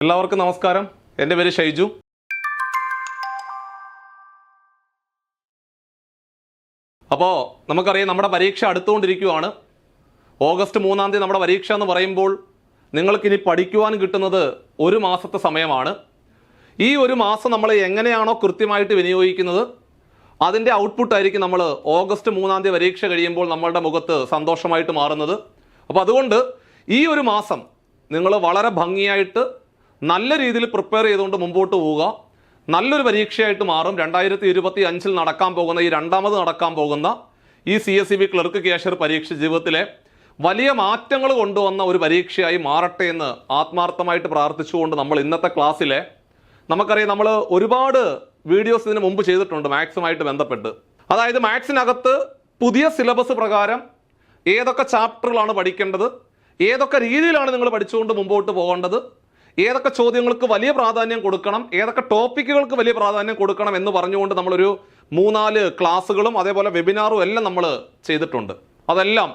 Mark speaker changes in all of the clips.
Speaker 1: എല്ലാവർക്കും നമസ്കാരം. എൻ്റെ പേര് ഷൈജു. അപ്പോൾ നമുക്കറിയാം നമ്മുടെ പരീക്ഷ അടുത്തുകൊണ്ടിരിക്കുകയാണ്. ഓഗസ്റ്റ് 3-ാം തീയതി നമ്മുടെ പരീക്ഷ എന്ന് പറയുമ്പോൾ നിങ്ങൾക്കിനി പഠിക്കുവാൻ കിട്ടുന്നത് ഒരു മാസത്തെ സമയമാണ്. ഈ ഒരു മാസം നമ്മൾ എങ്ങനെയാണോ കൃത്യമായിട്ട് വിനിയോഗിക്കുന്നത് അതിൻ്റെ ഔട്ട്പുട്ടായിരിക്കും നമ്മൾ ഓഗസ്റ്റ് 3-ാം തീയതി പരീക്ഷ കഴിയുമ്പോൾ നമ്മളുടെ മുഖത്ത് സന്തോഷമായിട്ട് മാറുന്നത്. അപ്പോൾ അതുകൊണ്ട് ഈ ഒരു മാസം നിങ്ങൾ വളരെ ഭംഗിയായിട്ട് നല്ല രീതിയിൽ പ്രിപ്പയർ ചെയ്തുകൊണ്ട് മുമ്പോട്ട് പോവുക. നല്ലൊരു പരീക്ഷയായിട്ട് മാറും. 2025 നടക്കാൻ പോകുന്ന രണ്ടാമത് നടക്കാൻ പോകുന്ന ഈ CSEB ക്ലർക്ക് ക്യാഷ്യർ പരീക്ഷ ജീവിതത്തിലെ വലിയ മാറ്റങ്ങൾ കൊണ്ടുവന്ന ഒരു പരീക്ഷയായി മാറട്ടെ എന്ന് ആത്മാർത്ഥമായിട്ട് പ്രാർത്ഥിച്ചുകൊണ്ട് നമ്മൾ ഇന്നത്തെ ക്ലാസ്സിലെ നമുക്കറിയാം നമ്മൾ ഒരുപാട് വീഡിയോസ് ഇതിന് മുമ്പ് ചെയ്തിട്ടുണ്ട് മാത്സുമായിട്ട് ബന്ധപ്പെട്ട്. അതായത് മാത്സിനകത്ത് പുതിയ സിലബസ് പ്രകാരം ഏതൊക്കെ ചാപ്റ്ററുകളാണ് പഠിക്കേണ്ടത്, ഏതൊക്കെ രീതിയിലാണ് നിങ്ങൾ പഠിച്ചുകൊണ്ട് മുമ്പോട്ട് പോകേണ്ടത്, ഏതൊക്കെ ചോദ്യങ്ങൾക്ക് വലിയ പ്രാധാന്യം കൊടുക്കണം, ഏതൊക്കെ ടോപ്പിക്കുകൾക്ക് വലിയ പ്രാധാന്യം കൊടുക്കണം എന്ന് പറഞ്ഞുകൊണ്ട് നമ്മളൊരു 3-4 ക്ലാസ്സുകളും അതേപോലെ വെബിനാറും എല്ലാം നമ്മൾ ചെയ്തിട്ടുണ്ട്. അതെല്ലാം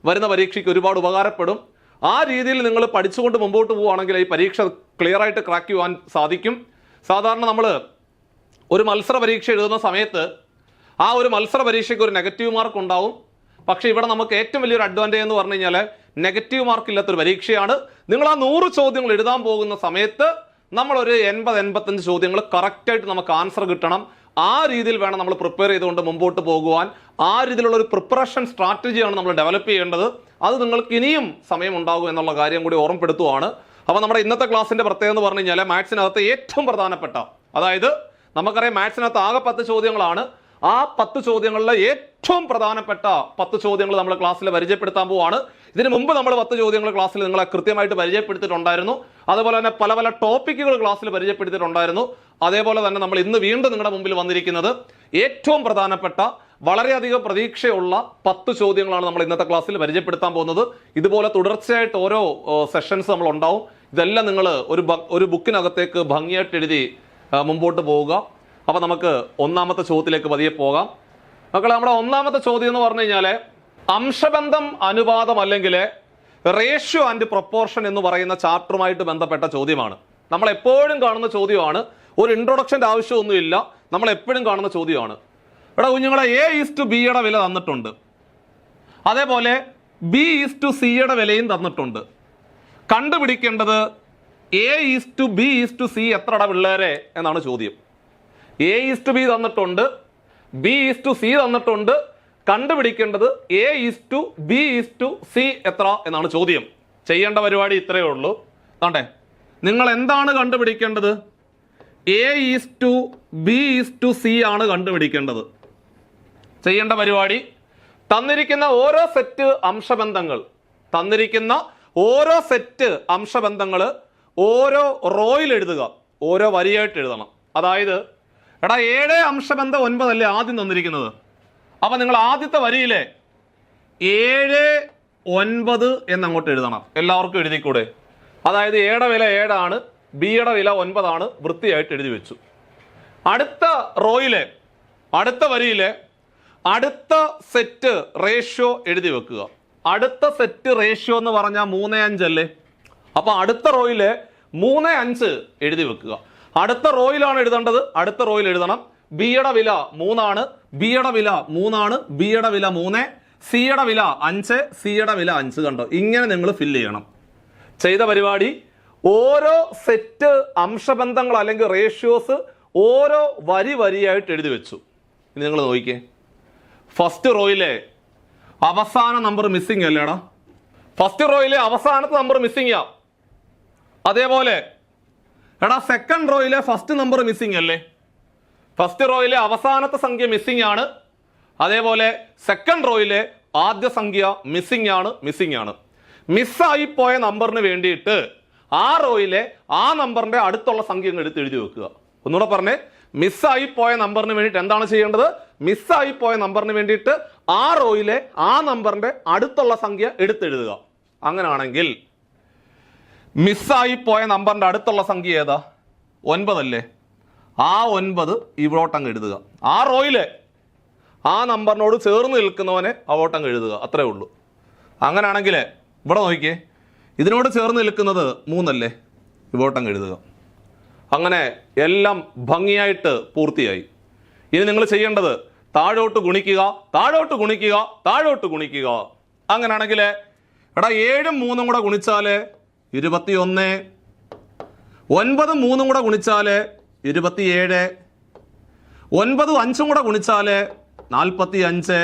Speaker 1: വരുന്ന പരീക്ഷയ്ക്ക് ഒരുപാട് ഉപകാരപ്പെടും. ആ രീതിയിൽ നിങ്ങൾ പഠിച്ചുകൊണ്ട് മുമ്പോട്ട് പോവുകയാണെങ്കിൽ ഈ പരീക്ഷ ക്ലിയർ ആയിട്ട് ക്രാക്ക് ചെയ്യുവാൻ സാധിക്കും. സാധാരണ നമ്മൾ ഒരു മത്സര പരീക്ഷ എഴുതുന്ന സമയത്ത് ആ ഒരു മത്സര പരീക്ഷയ്ക്ക് ഒരു നെഗറ്റീവ് മാർക്ക് ഉണ്ടാവും. പക്ഷേ ഇവിടെ നമുക്ക് ഏറ്റവും വലിയൊരു അഡ്വാൻറ്റേജ് എന്ന് പറഞ്ഞു കഴിഞ്ഞാൽ നെഗറ്റീവ് മാർക്ക് ഇല്ലാത്തൊരു പരീക്ഷയാണ്. നിങ്ങൾ ആ 100 ചോദ്യങ്ങൾ എഴുതാൻ പോകുന്ന സമയത്ത് നമ്മളൊരു 80-85 ചോദ്യങ്ങൾ കറക്റ്റായിട്ട് നമുക്ക് ആൻസർ കിട്ടണം. ആ രീതിയിൽ വേണം നമ്മൾ പ്രിപ്പയർ ചെയ്തുകൊണ്ട് മുമ്പോട്ട് പോകുവാൻ. ആ രീതിയിലുള്ള ഒരു പ്രിപ്പറേഷൻ സ്ട്രാറ്റജിയാണ് നമ്മൾ ഡെവലപ്പ് ചെയ്യേണ്ടത്. അത് നിങ്ങൾക്ക് ഇനിയും സമയം ഉണ്ടാകും എന്നുള്ള കാര്യം കൂടി ഓർമ്മപ്പെടുത്തുവാണ്. അപ്പോൾ നമ്മുടെ ഇന്നത്തെ ക്ലാസ്സിന്റെ പ്രത്യേകത എന്ന് പറഞ്ഞു കഴിഞ്ഞാൽ മാത്സിനകത്ത് ഏറ്റവും പ്രധാനപ്പെട്ട, അതായത് നമുക്കറിയാം മാത്സിനകത്ത് ആകെ 10 ചോദ്യങ്ങളാണ്. ആ 10 ചോദ്യങ്ങളിലെ ഏറ്റവും പ്രധാനപ്പെട്ട 10 ചോദ്യങ്ങൾ നമ്മൾ ക്ലാസ്സിൽ പരിചയപ്പെടുത്താൻ പോവാണ്. ഇതിനു മുമ്പ് നമ്മൾ 10 ചോദ്യങ്ങൾ ക്ലാസ്സിൽ നിങ്ങളെ കൃത്യമായിട്ട് പരിചയപ്പെടുത്തിയിട്ടുണ്ടായിരുന്നു. അതുപോലെ തന്നെ പല പല ടോപ്പിക്കുകൾ ക്ലാസ്സിൽ പരിചയപ്പെടുത്തിയിട്ടുണ്ടായിരുന്നു. അതേപോലെ തന്നെ നമ്മൾ ഇന്ന് വീണ്ടും നിങ്ങളുടെ മുമ്പിൽ വന്നിരിക്കുന്നത് ഏറ്റവും പ്രധാനപ്പെട്ട വളരെയധികം പ്രതീക്ഷയുള്ള 10 ചോദ്യങ്ങളാണ് നമ്മൾ ഇന്നത്തെ ക്ലാസ്സിൽ പരിചയപ്പെടുത്താൻ പോകുന്നത്. ഇതുപോലെ തുടർച്ചയായിട്ട് ഓരോ സെഷൻസ് നമ്മൾ ഉണ്ടാവും. ഇതെല്ലാം നിങ്ങൾ ഒരു ബുക്കിനകത്തേക്ക് ഭംഗിയായിട്ട് എഴുതി മുമ്പോട്ട് പോവുക. അപ്പോൾ നമുക്ക് ഒന്നാമത്തെ ചോദ്യത്തിലേക്ക് പതിയെ പോകാം. മക്കളെ, നമ്മുടെ ഒന്നാമത്തെ ചോദ്യം എന്ന് പറഞ്ഞു കഴിഞ്ഞാൽ അംശബന്ധം, അനുപാതം അല്ലെങ്കിൽ റേഷ്യോ ആൻഡ് പ്രൊപ്പോർഷൻ എന്ന് പറയുന്ന ചാപ്റ്ററുമായിട്ട് ബന്ധപ്പെട്ട ചോദ്യമാണ്. നമ്മൾ എപ്പോഴും കാണുന്ന ചോദ്യമാണ്. ഒരു ഇൻട്രൊഡക്ഷൻ്റെ ആവശ്യമൊന്നുമില്ല. നമ്മൾ എപ്പോഴും കാണുന്ന ചോദ്യമാണ്. ഇവിടെ കുഞ്ഞുങ്ങളെ A:B വില തന്നിട്ടുണ്ട്. അതേപോലെ B:C വിലയും തന്നിട്ടുണ്ട്. കണ്ടുപിടിക്കേണ്ടത് A:B:C എത്രട പിള്ളേരെ എന്നാണ് ചോദ്യം. A:B തന്നിട്ടുണ്ട്, B:C തന്നിട്ടുണ്ട്. കണ്ടുപിടിക്കേണ്ടത് A:B:C എത്ര എന്നാണ് ചോദ്യം. ചെയ്യേണ്ട പരിപാടി ഇത്രയേ ഉള്ളൂ. കണ്ടേ, നിങ്ങൾ എന്താണ് കണ്ടുപിടിക്കേണ്ടത്? A:B:C ആണ് കണ്ടുപിടിക്കേണ്ടത്. ചെയ്യേണ്ട പരിപാടി തന്നിരിക്കുന്ന ഓരോ സെറ്റ് അംശബന്ധങ്ങൾ ഓരോ റോയിൽ എഴുതുക, ഓരോ വരിയായിട്ട് എഴുതണം. അതായത് 7 അംശബന്ധം 9 അല്ലേ ആദ്യം തന്നിരിക്കുന്നത്. അപ്പൊ നിങ്ങൾ ആദ്യത്തെ വരിയിലെ 7, 9 എന്നങ്ങോട്ട് എഴുതണം. എല്ലാവർക്കും എഴുതിക്കൂടെ? അതായത് A വില 7 ആണ്, B വില 9 ആണ്. വൃത്തിയായിട്ട് എഴുതി വെച്ചു. അടുത്ത റോയിലെ അടുത്ത വരിയിലെ അടുത്ത സെറ്റ് റേഷ്യോ എഴുതി വെക്കുക. അടുത്ത സെറ്റ് റേഷ്യോ എന്ന് പറഞ്ഞാൽ 3:5 അല്ലേ? അപ്പൊ അടുത്ത റോയിലെ 3:5 എഴുതി വെക്കുക. അടുത്ത റോയിലാണ് എഴുതേണ്ടത്. അടുത്ത റോയിൽ എഴുതണം. B വില 3 ആണ്, B വില 3 ആണ്, B വില 3, C വില 5, C വില 5. കണ്ടോ? ഇങ്ങനെ നിങ്ങൾ ഫില്ല് ചെയ്യണം. ചെയ്ത പരിപാടി ഓരോ സെറ്റ് അംശബന്ധങ്ങൾ അല്ലെങ്കിൽ റേഷ്യോസ് ഓരോ വരിയായിട്ട് എഴുതി വെച്ചു. ഇനി നിങ്ങൾ നോക്കിക്കേ, ഫസ്റ്റ് റോയിലെ അവസാന നമ്പർ മിസ്സിംഗ് അല്ലേടാ? ഫസ്റ്റ് റോയിലെ അവസാനത്തെ നമ്പർ മിസ്സിംഗ് ആ. അതേപോലെ സെക്കൻഡ് റോയിലെ ഫസ്റ്റ് നമ്പർ മിസ്സിംഗ് അല്ലേ? ഫസ്റ്റ് റോയിലെ അവസാനത്തെ സംഖ്യ മിസ്സിംഗ് ആണ്. അതേപോലെ സെക്കൻഡ് റോയിലെ ആദ്യ സംഖ്യ മിസ്സിംഗ് ആണ്. മിസ്സായി പോയ നമ്പറിന് വേണ്ടിയിട്ട് ആ റോയിലെ ആ നമ്പറിന്റെ അടുത്തുള്ള സംഖ്യ എടുത്ത് എഴുതി വെക്കുക. ഒന്നുകൂടെ പറഞ്ഞേ, മിസ്സായി പോയ നമ്പറിന് വേണ്ടിയിട്ട് എന്താണ് ചെയ്യേണ്ടത്? മിസ്സായി പോയ നമ്പറിന് വേണ്ടിയിട്ട് ആ റോയിലെ ആ നമ്പറിന്റെ അടുത്തുള്ള സംഖ്യ എടുത്തെഴുതുക. അങ്ങനാണെങ്കിൽ മിസ്സായി പോയ നമ്പറിന്റെ അടുത്തുള്ള സംഖ്യ ഏതാ? 9 അല്ലേ? ആ 9 ഇവിടോട്ടങ്ങ് എഴുതുക. ആ റോയിലെ ആ നമ്പറിനോട് ചേർന്ന് നിൽക്കുന്നവനെ അവോട്ടങ്ങ് എഴുതുക. അത്രേ ഉള്ളൂ. അങ്ങനെയാണെങ്കിൽ ഇവിടെ നോക്കിയേ, ഇതിനോട് ചേർന്ന് നിൽക്കുന്നത് 3 അല്ലേ? ഇങ്ങോട്ടങ്ങ് എഴുതുക. അങ്ങനെ എല്ലാം ഭംഗിയായിട്ട് പൂർത്തിയായി. ഇനി നിങ്ങൾ ചെയ്യേണ്ടത് താഴോട്ട് ഗുണിക്കുക, താഴോട്ട് ഗുണിക്കുക, താഴോട്ട് ഗുണിക്കുക. അങ്ങനെയാണെങ്കിൽ എടാ 7ഉം 3ഉം കൂടെ ഗുണിച്ചാല് 21, 9ഉം 3ഉം കൂടെ ഗുണിച്ചാല് 27, 9ഉം 5ഉം കൂടെ ഗുണിച്ചാല് 45,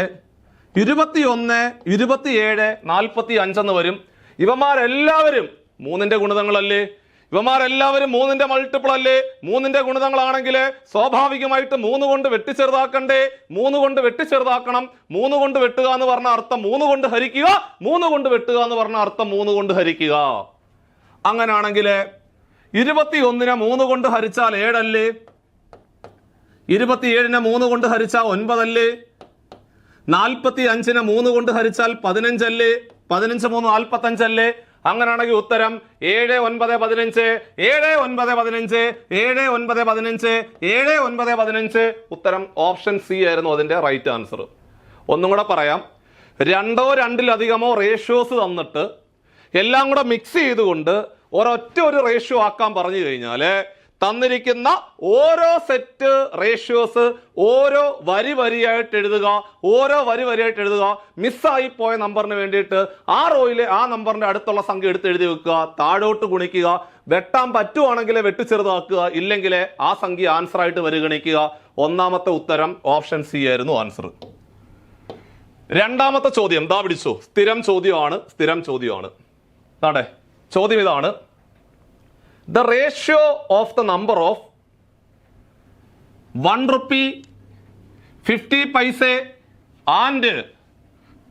Speaker 1: 21, 27, 45 എന്ന് വരും. ഇവന്മാരെല്ലാവരും 3ന്റെ ഗുണിതങ്ങളല്ലേ? ഇവന്മാരെല്ലാവരും 3ന്റെ മൾട്ടിപ്പിൾ അല്ലേ? 3ന്റെ ഗുണിതങ്ങളാണെങ്കിൽ സ്വാഭാവികമായിട്ട് 3 കൊണ്ട് വെട്ടിച്ചെറുതാക്കണ്ടേ? 3 കൊണ്ട് വെട്ടിച്ചെറുതാക്കണം. 3 കൊണ്ട് വെട്ടുക എന്ന് പറഞ്ഞ അർത്ഥം 3 കൊണ്ട് ഹരിക്കുക, 3 കൊണ്ട് വെട്ടുക എന്ന് പറഞ്ഞ അർത്ഥം 3 കൊണ്ട് ഹരിക്കുക. അങ്ങനെയാണെങ്കിൽ 21നെ 3 കൊണ്ട് ഹരിച്ചാൽ 7 അല്ലേ? 27നെ 3 കൊണ്ട് ഹരിച്ചാൽ 9 അല്ലേ? 45നെ 3 കൊണ്ട് ഹരിച്ചാൽ 15 അല്ലേ? 15 3 45 അല്ലേ? അങ്ങനെയാണെങ്കിൽ ഉത്തരം 7 9 15, 7 9 15, 7 9 15, 7 9 15. ഉത്തരം ഓപ്ഷൻ സി ആയിരുന്നു അതിന്റെ റൈറ്റ് ആൻസർ. ഒന്നും കൂടെ പറയാം. 2ഓ 2-ലധികമോ റേഷ്യോസ് തന്നിട്ട് എല്ലാം കൂടെ മിക്സ് ചെയ്തുകൊണ്ട് ഒരൊറ്റ ഒരു റേഷ്യോ ആക്കാൻ പറഞ്ഞു കഴിഞ്ഞാല് തന്നിരിക്കുന്ന ഓരോ സെറ്റ് റേഷ്യോസ് ഓരോ വരിയായിട്ട് എഴുതുക, ഓരോ വരിയായിട്ട് എഴുതുക. മിസ്സായി പോയ നമ്പറിന് വേണ്ടിയിട്ട് ആ റോയിലെ ആ നമ്പറിന്റെ അടുത്തുള്ള സംഖ്യ എടുത്ത് എഴുതി വെക്കുക, താഴോട്ട് ഗുണിക്കുക. വെട്ടാൻ പറ്റുവാണെങ്കിൽ വെട്ടിച്ചെറുതാക്കുക, ഇല്ലെങ്കിൽ ആ സംഖ്യ ആൻസർ ആയിട്ട് പരിഗണിക്കുക. ഒന്നാമത്തെ ഉത്തരം ഓപ്ഷൻ സി ആയിരുന്നു ആൻസർ. രണ്ടാമത്തെ ചോദ്യം ദാ പിടിച്ചു. സ്ഥിരം ചോദ്യമാണ്. അതെ, ചോദ്യം ഇതാണ്. The ratio of the number of 1 rupee, 50 paise and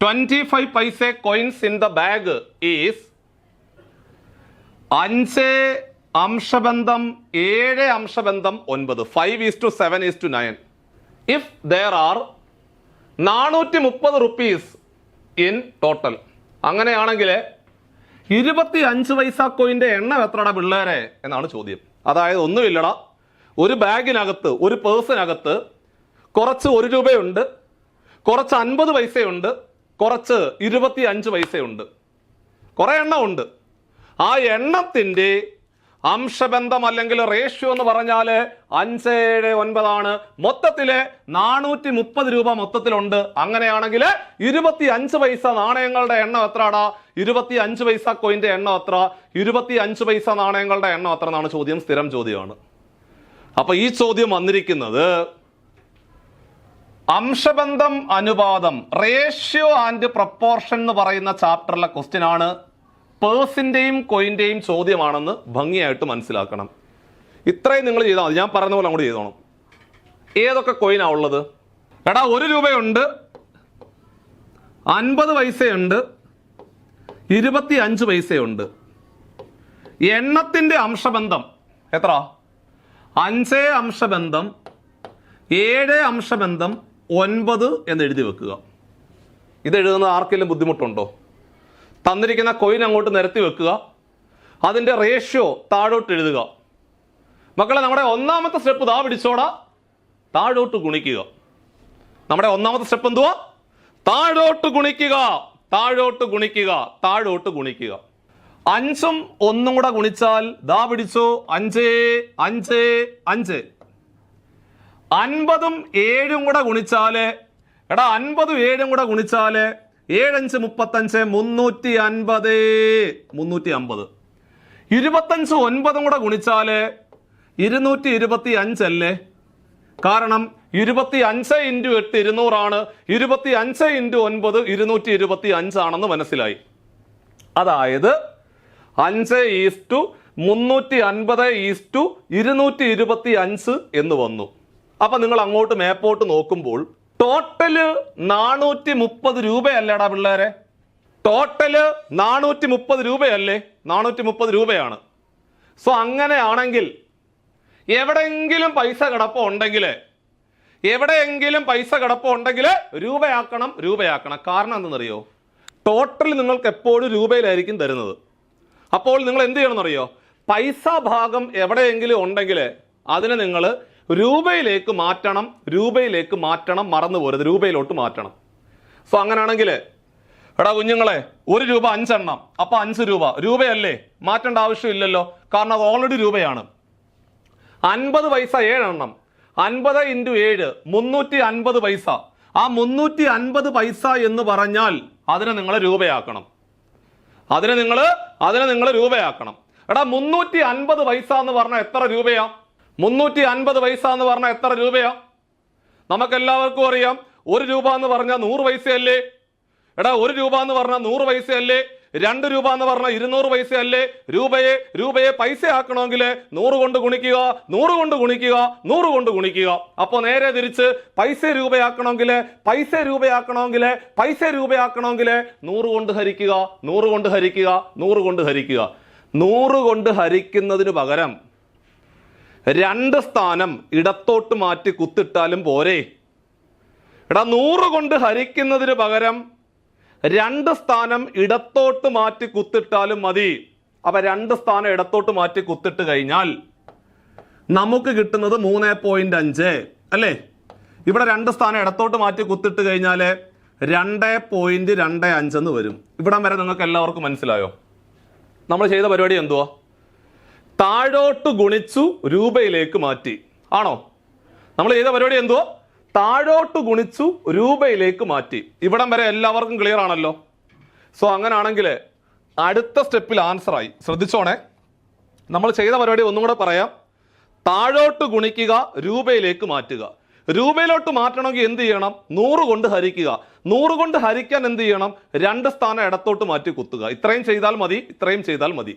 Speaker 1: 25 paise coins in the bag is 5 അംശബന്ധം 7 അംശബന്ധം 9, 5:7:9. If there are 430 rupees in total. അങ്ങനെയാണെങ്കിൽ 25 പൈസ കോയിന്റെ എണ്ണം എത്രടാ പിള്ളേരെ എന്നാണ് ചോദ്യം. അതായത് ഒന്നുമില്ലടാ, ഒരു ബാഗിനകത്ത്, ഒരു പേഴ്സിനകത്ത് കുറച്ച് 1 രൂപയുണ്ട്, കുറച്ച് 50 പൈസയുണ്ട്, കുറച്ച് 25 പൈസയുണ്ട്, കുറെ എണ്ണം ഉണ്ട്. ആ എണ്ണത്തിന്റെ അംശബന്ധം അല്ലെങ്കിൽ റേഷ്യോ എന്ന് പറഞ്ഞാല് 5/9 ആണ്. മൊത്തത്തില് 430 രൂപ മൊത്തത്തിലുണ്ട്. അങ്ങനെയാണെങ്കിൽ 25 പൈസ നാണയങ്ങളുടെ എണ്ണം എത്രടാ? 25 പൈസ കോയിന്റെ എണ്ണം എത്ര? 25 പൈസ നാണയങ്ങളുടെ എണ്ണം എത്ര എന്നാണ് ചോദ്യം. സ്ഥിരം ചോദ്യമാണ്. അപ്പൊ ഈ ചോദ്യം വന്നിരിക്കുന്നത് അംശബന്ധം അനുപാതം, റേഷ്യോ ആൻഡ് പ്രപ്പോർഷൻ എന്ന് പറയുന്ന ചാപ്റ്ററിലെ ക്വസ്റ്റ്യൻ ആണ്. പേഴ്സിന്റെയും കോയിന്റെയും ചോദ്യമാണെന്ന് ഭംഗിയായിട്ട് മനസ്സിലാക്കണം. ഇത്രയും നിങ്ങൾ ചെയ്താൽ മതി. ഞാൻ പറയുന്ന പോലെ അങ്ങോട്ട് ചെയ്തോണം. ഏതൊക്കെ കോയിനാ ഉള്ളത്? എടാ 1 രൂപയുണ്ട്, 50 പൈസയുണ്ട്, 25 പൈസയുണ്ട്. എണ്ണത്തിന്റെ അംശബന്ധം എത്ര? 5 അംശബന്ധം 7 അംശബന്ധം 9 എന്ന് എഴുതി വെക്കുക. ഇത് എഴുതുന്നത് ആർക്കെങ്കിലും ബുദ്ധിമുട്ടുണ്ടോ? തന്നിരിക്കുന്ന കോയിൻ അങ്ങോട്ട് നിരത്തി വെക്കുക, അതിന്റെ റേഷ്യോ താഴോട്ട് എഴുതുക. മക്കളെ, നമ്മുടെ ഒന്നാമത്തെ സ്റ്റെപ്പ് ദാ പിടിച്ചോടാ, താഴോട്ട് ഗുണിക്കുക. നമ്മുടെ ഒന്നാമത്തെ സ്റ്റെപ്പ് എന്തുവാ? താഴോട്ട് ഗുണിക്കുക, താഴോട്ട് ഗുണിക്കുക, താഴോട്ട് ഗുണിക്കുക. 5ഉം 1ഉം കൂടെ ഗുണിച്ചാൽ ദാ പിടിച്ചോ 5 5 5. 50ഉം 7ഉം കൂടെ ഗുണിച്ചാല്, എടാ 50ഉം 7ഉം കൂടെ ഗുണിച്ചാല് 7 5 35, 350. 350. 25 9ഉം കൂടെ ഗുണിച്ചാല് 225 അല്ലേ? കാരണം 25 × 8 200 ആണ്. 25 × 9 225 ആണെന്ന് മനസ്സിലായി. അതായത് 5:350:225 എന്ന് വന്നു. അപ്പൊ നിങ്ങൾ അങ്ങോട്ട് മേപ്പോട്ട് നോക്കുമ്പോൾ ടോട്ടല് 430 രൂപയല്ലേടാ പിള്ളേരെ? ടോട്ടല് 430 രൂപയല്ലേ? 430 രൂപയാണ്. സോ അങ്ങനെയാണെങ്കിൽ എവിടെയെങ്കിലും പൈസ കിടപ്പുണ്ടെങ്കിൽ രൂപയാക്കണം. കാരണം എന്തെന്നറിയോ? ടോട്ടൽ നിങ്ങൾക്ക് എപ്പോഴും രൂപയിലായിരിക്കും തരുന്നത്. അപ്പോൾ നിങ്ങൾ എന്ത് ചെയ്യണമെന്നറിയോ? പൈസ ഭാഗം എവിടെയെങ്കിലും ഉണ്ടെങ്കിൽ അതിനെ നിങ്ങൾ രൂപയിലേക്ക് മാറ്റണം. മറന്നു പോരുത്, രൂപയിലോട്ട് മാറ്റണം. സോ അങ്ങനെയാണെങ്കിൽ എടാ കുഞ്ഞുങ്ങളെ, 1 രൂപ 5 എണ്ണം, അപ്പൊ 5 രൂപ രൂപയല്ലേ, മാറ്റേണ്ട ആവശ്യമില്ലല്ലോ, കാരണം അത് ഓൾറെഡി രൂപയാണ്. 50 പൈസ 7 എണ്ണം, 50 × 7 350 പൈസ. ആ 350 പൈസ എന്ന് പറഞ്ഞാൽ അതിനെ നിങ്ങൾ രൂപയാക്കണം. അതിനെ നിങ്ങൾ രൂപയാക്കണം. എടാ 350 പൈസ എന്ന് പറഞ്ഞാൽ എത്ര രൂപയാ? 350 പൈസ എന്ന് പറഞ്ഞാൽ എത്ര രൂപയാ? നമുക്കെല്ലാവർക്കും അറിയാം, 1 രൂപ എന്ന് പറഞ്ഞാൽ 100 പൈസയല്ലേ? എടാ 1 രൂപ എന്ന് പറഞ്ഞാൽ 100 പൈസയല്ലേ? 2 രൂപ എന്ന് പറഞ്ഞാൽ 200 പൈസയല്ലേ? രൂപയെ പൈസ ആക്കണമെങ്കിൽ 100 കൊണ്ട് ഗുണിക്കുക, 100 കൊണ്ട് ഗുണിക്കുക, 100 കൊണ്ട് ഗുണിക്കുക. അപ്പൊ നേരെ തിരിച്ച് പൈസ രൂപയാക്കണമെങ്കിൽ 100 കൊണ്ട് ഹരിക്കുക, 100 കൊണ്ട് ഹരിക്കുക, 100 കൊണ്ട് ഹരിക്കുക. 100 കൊണ്ട് ഹരിക്കുന്നതിന് പകരം 2 സ്ഥാനം ഇടത്തോട്ട് മാറ്റി കുത്തിട്ടാലും പോരെ? എടാ 100 കൊണ്ട് ഹരിക്കുന്നതിന് പകരം 2 സ്ഥാനം ഇടത്തോട്ട് മാറ്റി കുത്തിട്ടാലും മതി. അപ്പൊ 2 സ്ഥാനം ഇടത്തോട്ട് മാറ്റി കുത്തിട്ട് കഴിഞ്ഞാൽ നമുക്ക് കിട്ടുന്നത് 3.5 അല്ലേ? ഇവിടെ 2 സ്ഥാനം ഇടത്തോട്ട് മാറ്റി കുത്തിട്ട് കഴിഞ്ഞാല് 2.25 എന്ന് വരും. ഇവിടം വരെ നിങ്ങൾക്ക് എല്ലാവർക്കും മനസ്സിലായോ? നമ്മൾ ചെയ്ത പരിപാടി എന്തുവാ? താഴോട്ട് ഗുണിച്ചു രൂപയിലേക്ക് മാറ്റി, ആണോ? നമ്മൾ ചെയ്ത പരിപാടി എന്തുവാ? താഴോട്ട് ഗുണിച്ചു രൂപയിലേക്ക് മാറ്റി. ഇവിടം വരെ എല്ലാവർക്കും ക്ലിയർ ആണല്ലോ? സോ അങ്ങനാണെങ്കിൽ അടുത്ത സ്റ്റെപ്പിൽ ആൻസറായി. ശ്രദ്ധിച്ചോണേ, നമ്മൾ ചെയ്ത പരിപാടി ഒന്നും കൂടെ പറയാം. താഴോട്ട് ഗുണിക്കുക, രൂപയിലേക്ക് മാറ്റുക. രൂപയിലോട്ട് മാറ്റണമെങ്കിൽ എന്ത് ചെയ്യണം? 100 കൊണ്ട് ഹരിക്കുക. 100 കൊണ്ട് ഹരിക്കാൻ എന്ത് ചെയ്യണം? 2 സ്ഥാനം ഇടത്തോട്ട് മാറ്റി കുത്തുക. ഇത്രയും ചെയ്താൽ മതി.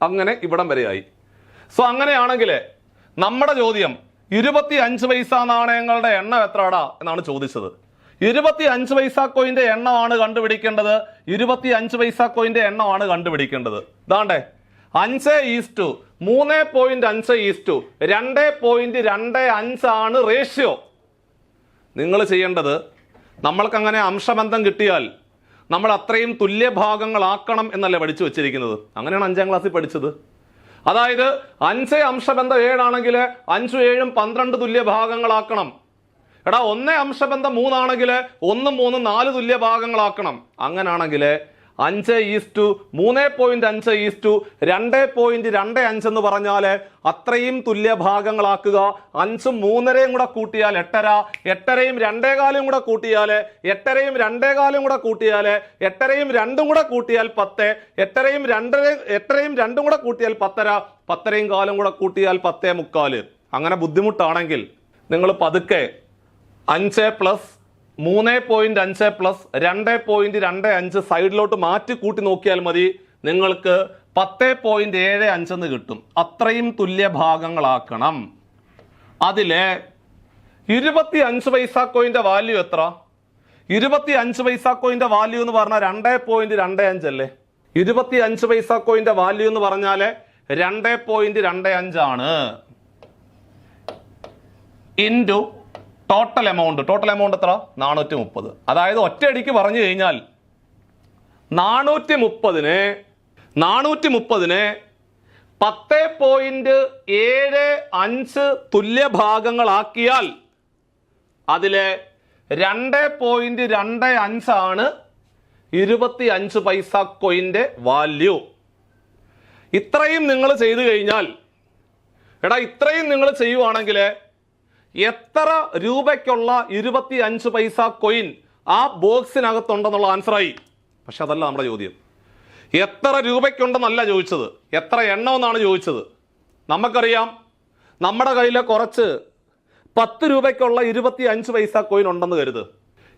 Speaker 1: അങ്ങനെ ഇവിടം വരെയായി. സോ അങ്ങനെയാണെങ്കിൽ നമ്മുടെ ചോദ്യം 25 പൈസ നാണയങ്ങളുടെ എണ്ണം എത്രടാ എന്നാണ് ചോദിച്ചത്. 25 പൈസ കോയിന്റെ എണ്ണമാണ് കണ്ടുപിടിക്കേണ്ടത്. 25 പൈസ കോയിന്റെ എണ്ണമാണ് കണ്ടുപിടിക്കേണ്ടത്. ഇതാണ്ടേ 5:3.5:2.25 ആണ് റേഷ്യോ. നിങ്ങൾ ചെയ്യേണ്ടത്, നമ്മൾക്ക് അങ്ങനെ അംശബന്ധം കിട്ടിയാൽ നമ്മൾ അത്രയും തുല്യ ഭാഗങ്ങളാക്കണം എന്നല്ലേ പഠിച്ചു വെച്ചിരിക്കുന്നത്. അങ്ങനെയാണ് 5ാം ക്ലാസ്സിൽ പഠിച്ചത്. അതായത് 5 അംശബന്ധം 7 ആണെങ്കിൽ 5 7 12 തുല്യ ഭാഗങ്ങളാക്കണം. എടാ 1 അംശബന്ധം 3 ആണെങ്കിൽ 1 3 4 തുല്യ ഭാഗങ്ങളാക്കണം. അങ്ങനാണെങ്കിൽ 5:3.5:2.25 എന്ന് പറഞ്ഞാല് അത്രയും തുല്യ ഭാഗങ്ങളാക്കുക. 5ഉം 3.5 കൂടെ കൂട്ടിയാൽ 8.5, 8.5യും 2.25 കൂടെ കൂട്ടിയാൽ 8.5യും 2.25 കൂടെ കൂട്ടിയാൽ 8.5യും 2 കൂടെ കൂട്ടിയാൽ 10, 8.5യും 2 കൂടെ കൂട്ടിയാൽ 10.5, 10.5യും കാലും കൂടെ കൂട്ടിയാൽ 10.25. അങ്ങനെ ബുദ്ധിമുട്ടാണെങ്കിൽ നിങ്ങൾ പതുക്കെ 5 + 3.5 + 2.25 സൈഡിലോട്ട് മാറ്റി കൂട്ടി നോക്കിയാൽ മതി. നിങ്ങൾക്ക് 10.75 എന്ന് കിട്ടും. അത്രയും തുല്യ ഭാഗങ്ങളാക്കണം. അതിലെ 25 പൈസ കോയിന്റെ വാല്യൂ എത്ര? 25 പൈസ കോയിന്റെ വാല്യൂ എന്ന് പറഞ്ഞാൽ 2.25 അല്ലേ? 25 പൈസ കോയിന്റെ വാല്യൂ എന്ന് പറഞ്ഞാൽ 2.25 ആണ്. ഇൻറ്റു ടോട്ടൽ എമൗണ്ട് എത്ര? 430. അതായത് ഒറ്റയടിക്ക് പറഞ്ഞു കഴിഞ്ഞാൽ 430നെ 10.75 തുല്യ ഭാഗങ്ങളാക്കിയാൽ അതിലെ 2.25 ആണ് 25 പൈസ കോയിന്റെ വാല്യൂ. ഇത്രയും നിങ്ങൾ ചെയ്തു കഴിഞ്ഞാൽ, എടാ ഇത്രയും നിങ്ങൾ ചെയ്യുവാണെങ്കിൽ എത്ര രൂപയ്ക്കുള്ള 25 പൈസ കോയിൻ ആ ബോക്സിനകത്തുണ്ടെന്നുള്ള ആൻസറായി. പക്ഷെ അതല്ല നമ്മുടെ ചോദ്യം. എത്ര രൂപയ്ക്കുണ്ടെന്നല്ല ചോദിച്ചത്, എത്ര എണ്ണം എന്നാണ് ചോദിച്ചത്. നമുക്കറിയാം നമ്മുടെ കയ്യിൽ കുറച്ച് 10 രൂപയ്ക്കുള്ള 25 പൈസ കോയിൻ ഉണ്ടെന്ന് കരുത്.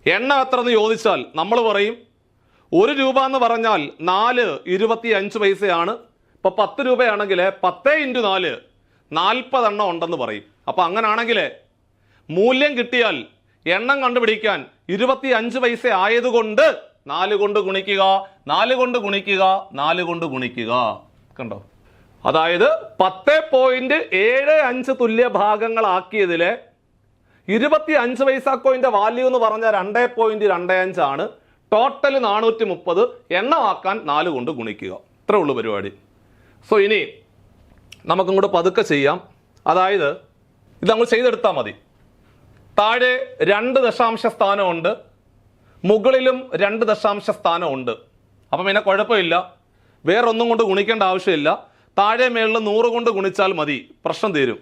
Speaker 1: എണ്ണം എത്ര എന്ന് ചോദിച്ചാൽ നമ്മൾ പറയും 1 രൂപ എന്ന് പറഞ്ഞാൽ 4 25 പൈസയാണ്. ഇപ്പൊ 10 രൂപയാണെങ്കിൽ 10 × 4 40 എണ്ണം ഉണ്ടെന്ന് പറയും. അപ്പൊ അങ്ങനാണെങ്കിൽ മൂല്യം കിട്ടിയാൽ എണ്ണം കണ്ടുപിടിക്കാൻ 25 പൈസ ആയതുകൊണ്ട് 4 കൊണ്ട് ഗുണിക്കുക, 4 കൊണ്ട് ഗുണിക്കുക, 4 കൊണ്ട് ഗുണിക്കുക. കണ്ടോ? അതായത് 10.75 തുല്യ ഭാഗങ്ങളാക്കിയതിലെ 25 പൈസ കോയിന്റെ വാല്യൂ എന്ന് പറഞ്ഞാൽ 2.25 ആണ്. ടോട്ടൽ 430. എണ്ണമാക്കാൻ 4 കൊണ്ട് ഗുണിക്കുക. ഇത്രേ ഉള്ളൂ പരിപാടി. സോ ഇനി നമുക്കിങ്ങോട്ട് പതുക്കെ ചെയ്യാം. അതായത് ഇത് നമ്മൾ ചെയ്തെടുത്താൽ മതി. താഴെ 2 ദശാംശ സ്ഥാനമുണ്ട്, മുകളിലും 2 ദശാംശ സ്ഥാനം ഉണ്ട്. അപ്പം പിന്നെ കുഴപ്പമില്ല, വേറൊന്നും കൊണ്ട് ഗുണിക്കേണ്ട ആവശ്യമില്ല. താഴെ മേളിൽ 100 കൊണ്ട് ഗുണിച്ചാൽ മതി, പ്രശ്നം തീരും.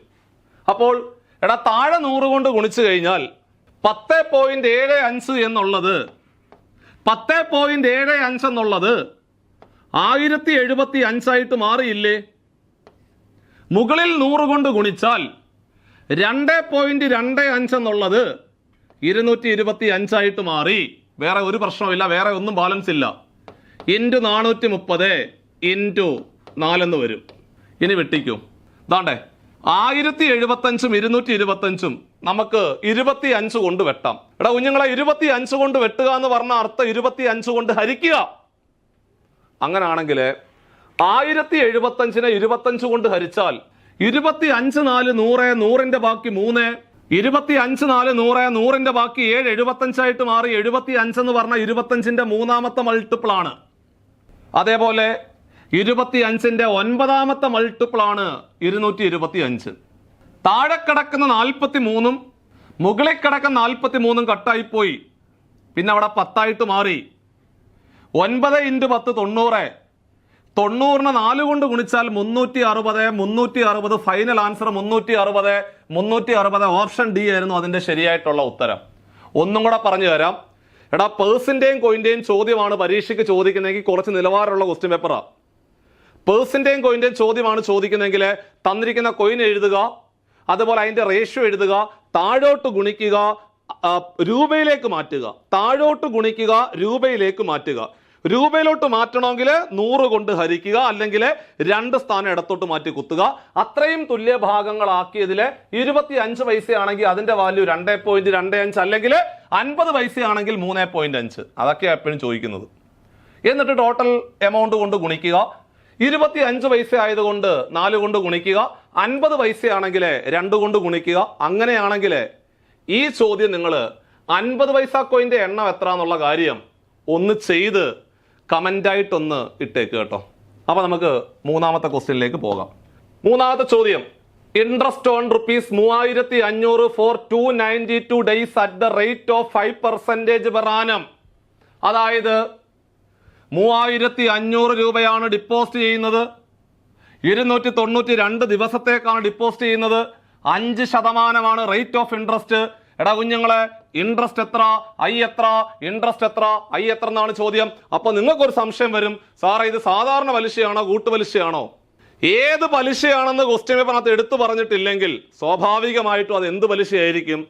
Speaker 1: അപ്പോൾ എടാ താഴെ 100 കൊണ്ട് ഗുണിച്ചു കഴിഞ്ഞാൽ 10.75 എന്നുള്ളത് 1075 ആയിട്ട് മാറിയില്ലേ? മുകളിൽ 100 കൊണ്ട് ഗുണിച്ചാൽ 2.25 എന്നുള്ളത് 225 ആയിട്ട് മാറി. വേറെ ഒരു പ്രശ്നമില്ല, വേറെ ഒന്നും ബാലൻസ് ഇല്ല. ഇൻറ്റു 430 ഇൻറ്റു 4 എന്ന് വരും. ഇനി വെട്ടിക്കും. ദാണ്ടേ 1075ഉം 225ഉം നമുക്ക് 25 കൊണ്ട് വെട്ടാം. എടാ കുഞ്ഞുങ്ങളെ 25 കൊണ്ട് വെട്ടുക എന്ന് പറഞ്ഞ അർത്ഥം 25 കൊണ്ട് ഹരിക്കുക. അങ്ങനാണെങ്കിൽ 1075നെ 25 കൊണ്ട് ഹരിച്ചാൽ 25 4 100, 100ന്റെ ബാക്കി 3, 25 4 100, 100ന്റെ ബാക്കി 7, 75 ആയിട്ട് മാറി. 75 എന്ന് പറഞ്ഞ 25ന്റെ 3ാമത്തെ മൾട്ടിപ്പിൾ ആണ്. അതേപോലെ 25ന്റെ 9ാമത്തെ മൾട്ടിപ്പിൾ ആണ് 225. താഴെ കിടക്കുന്ന 43ഉം മുകളിൽ കിടക്കുന്ന 43ഉം കട്ടായി പോയി. പിന്നെ അവിടെ 10 ആയിട്ട് മാറി. 9 × 10 90. 90നെ 4 കൊണ്ട് ഗുണിച്ചാൽ 360. Final answer 360. ഓപ്ഷൻ ഡി ആയിരുന്നു അതിന്റെ ശരിയായിട്ടുള്ള ഉത്തരം. ഒന്നും കൂടെ പറഞ്ഞു തരാം. എടാ പേഴ്സിന്റെയും കോയിന്റെയും ചോദ്യമാണ് പരീക്ഷയ്ക്ക് ചോദിക്കുന്നതെങ്കിൽ കുറച്ച് നിലവാരമുള്ള ക്വസ്റ്റ്യൻ പേപ്പറാ. പേഴ്സിന്റെയും കോയിന്റെയും ചോദ്യമാണ് ചോദിക്കുന്നതെങ്കിൽ തന്നിരിക്കുന്ന കോയിൻ എഴുതുക, അതുപോലെ അതിന്റെ റേഷ്യോ എഴുതുക, താഴോട്ട് ഗുണിക്കുക, രൂപയിലേക്ക് മാറ്റുക. താഴോട്ട് ഗുണിക്കുക, രൂപയിലേക്ക് മാറ്റുക. രൂപയിലോട്ട് മാറ്റണമെങ്കിൽ 100 കൊണ്ട് ഹരിക്കുക, അല്ലെങ്കിൽ 2 സ്ഥാനം ഇടത്തോട്ട് മാറ്റി കുത്തുക. അത്രയും തുല്യ ഭാഗങ്ങളാക്കിയതിൽ 25 പൈസയാണെങ്കിൽ അതിന്റെ വാല്യൂ 2.25, അല്ലെങ്കിൽ 50 പൈസയാണെങ്കിൽ 3.5. അതൊക്കെയാണ് എപ്പോഴും ചോദിക്കുന്നത്. എന്നിട്ട് ടോട്ടൽ എമൗണ്ട് കൊണ്ട് ഗുണിക്കുക. 25 പൈസ ആയതുകൊണ്ട് 4 കൊണ്ട് ഗുണിക്കുക. 50 പൈസയാണെങ്കിൽ 2 കൊണ്ട് ഗുണിക്കുക. അങ്ങനെയാണെങ്കിൽ ഈ ചോദ്യം നിങ്ങൾ 50 പൈസ കോയിന്റെ എണ്ണം എത്ര എന്നുള്ള കാര്യം ഒന്ന് ചെയ്ത് കമന്റായിട്ടൊന്ന് ഇട്ടേക്ക് കേട്ടോ. അപ്പൊ നമുക്ക് 3ാമത്തെ ക്വസ്റ്റ്യനിലേക്ക് പോകാം. 3ാമത്തെ ചോദ്യം, interest on ₹3500 for 292 days at the rate of 5% per annum. അതായത് 3500 രൂപയാണ് ഡിപ്പോസിറ്റ് ചെയ്യുന്നത്. 292 ദിവസത്തേക്കാണ് ഡിപ്പോസിറ്റ് ചെയ്യുന്നത്. 5% റേറ്റ് ഓഫ് ഇൻട്രസ്റ്റ്. എടാ കുഞ്ഞുങ്ങളെ, ഇൻട്രസ്റ്റ് എത്ര, ഐ എത്ര, ഇൻട്രസ്റ്റ് എത്ര, ഐ എത്ര എന്നാണ് ചോദ്യം. അപ്പൊ നിങ്ങൾക്കൊരു സംശയം വരും, സാറേ ഇത് സാധാരണ പലിശയാണോ കൂട്ടുപലിശയാണോ? ഏത് പലിശയാണെന്ന് ക്വസ്റ്റ്യൻ പേപ്പറിനകത്ത് എടുത്തു പറഞ്ഞിട്ടില്ലെങ്കിൽ സ്വാഭാവികമായിട്ടും അത് എന്ത് പലിശയായിരിക്കും?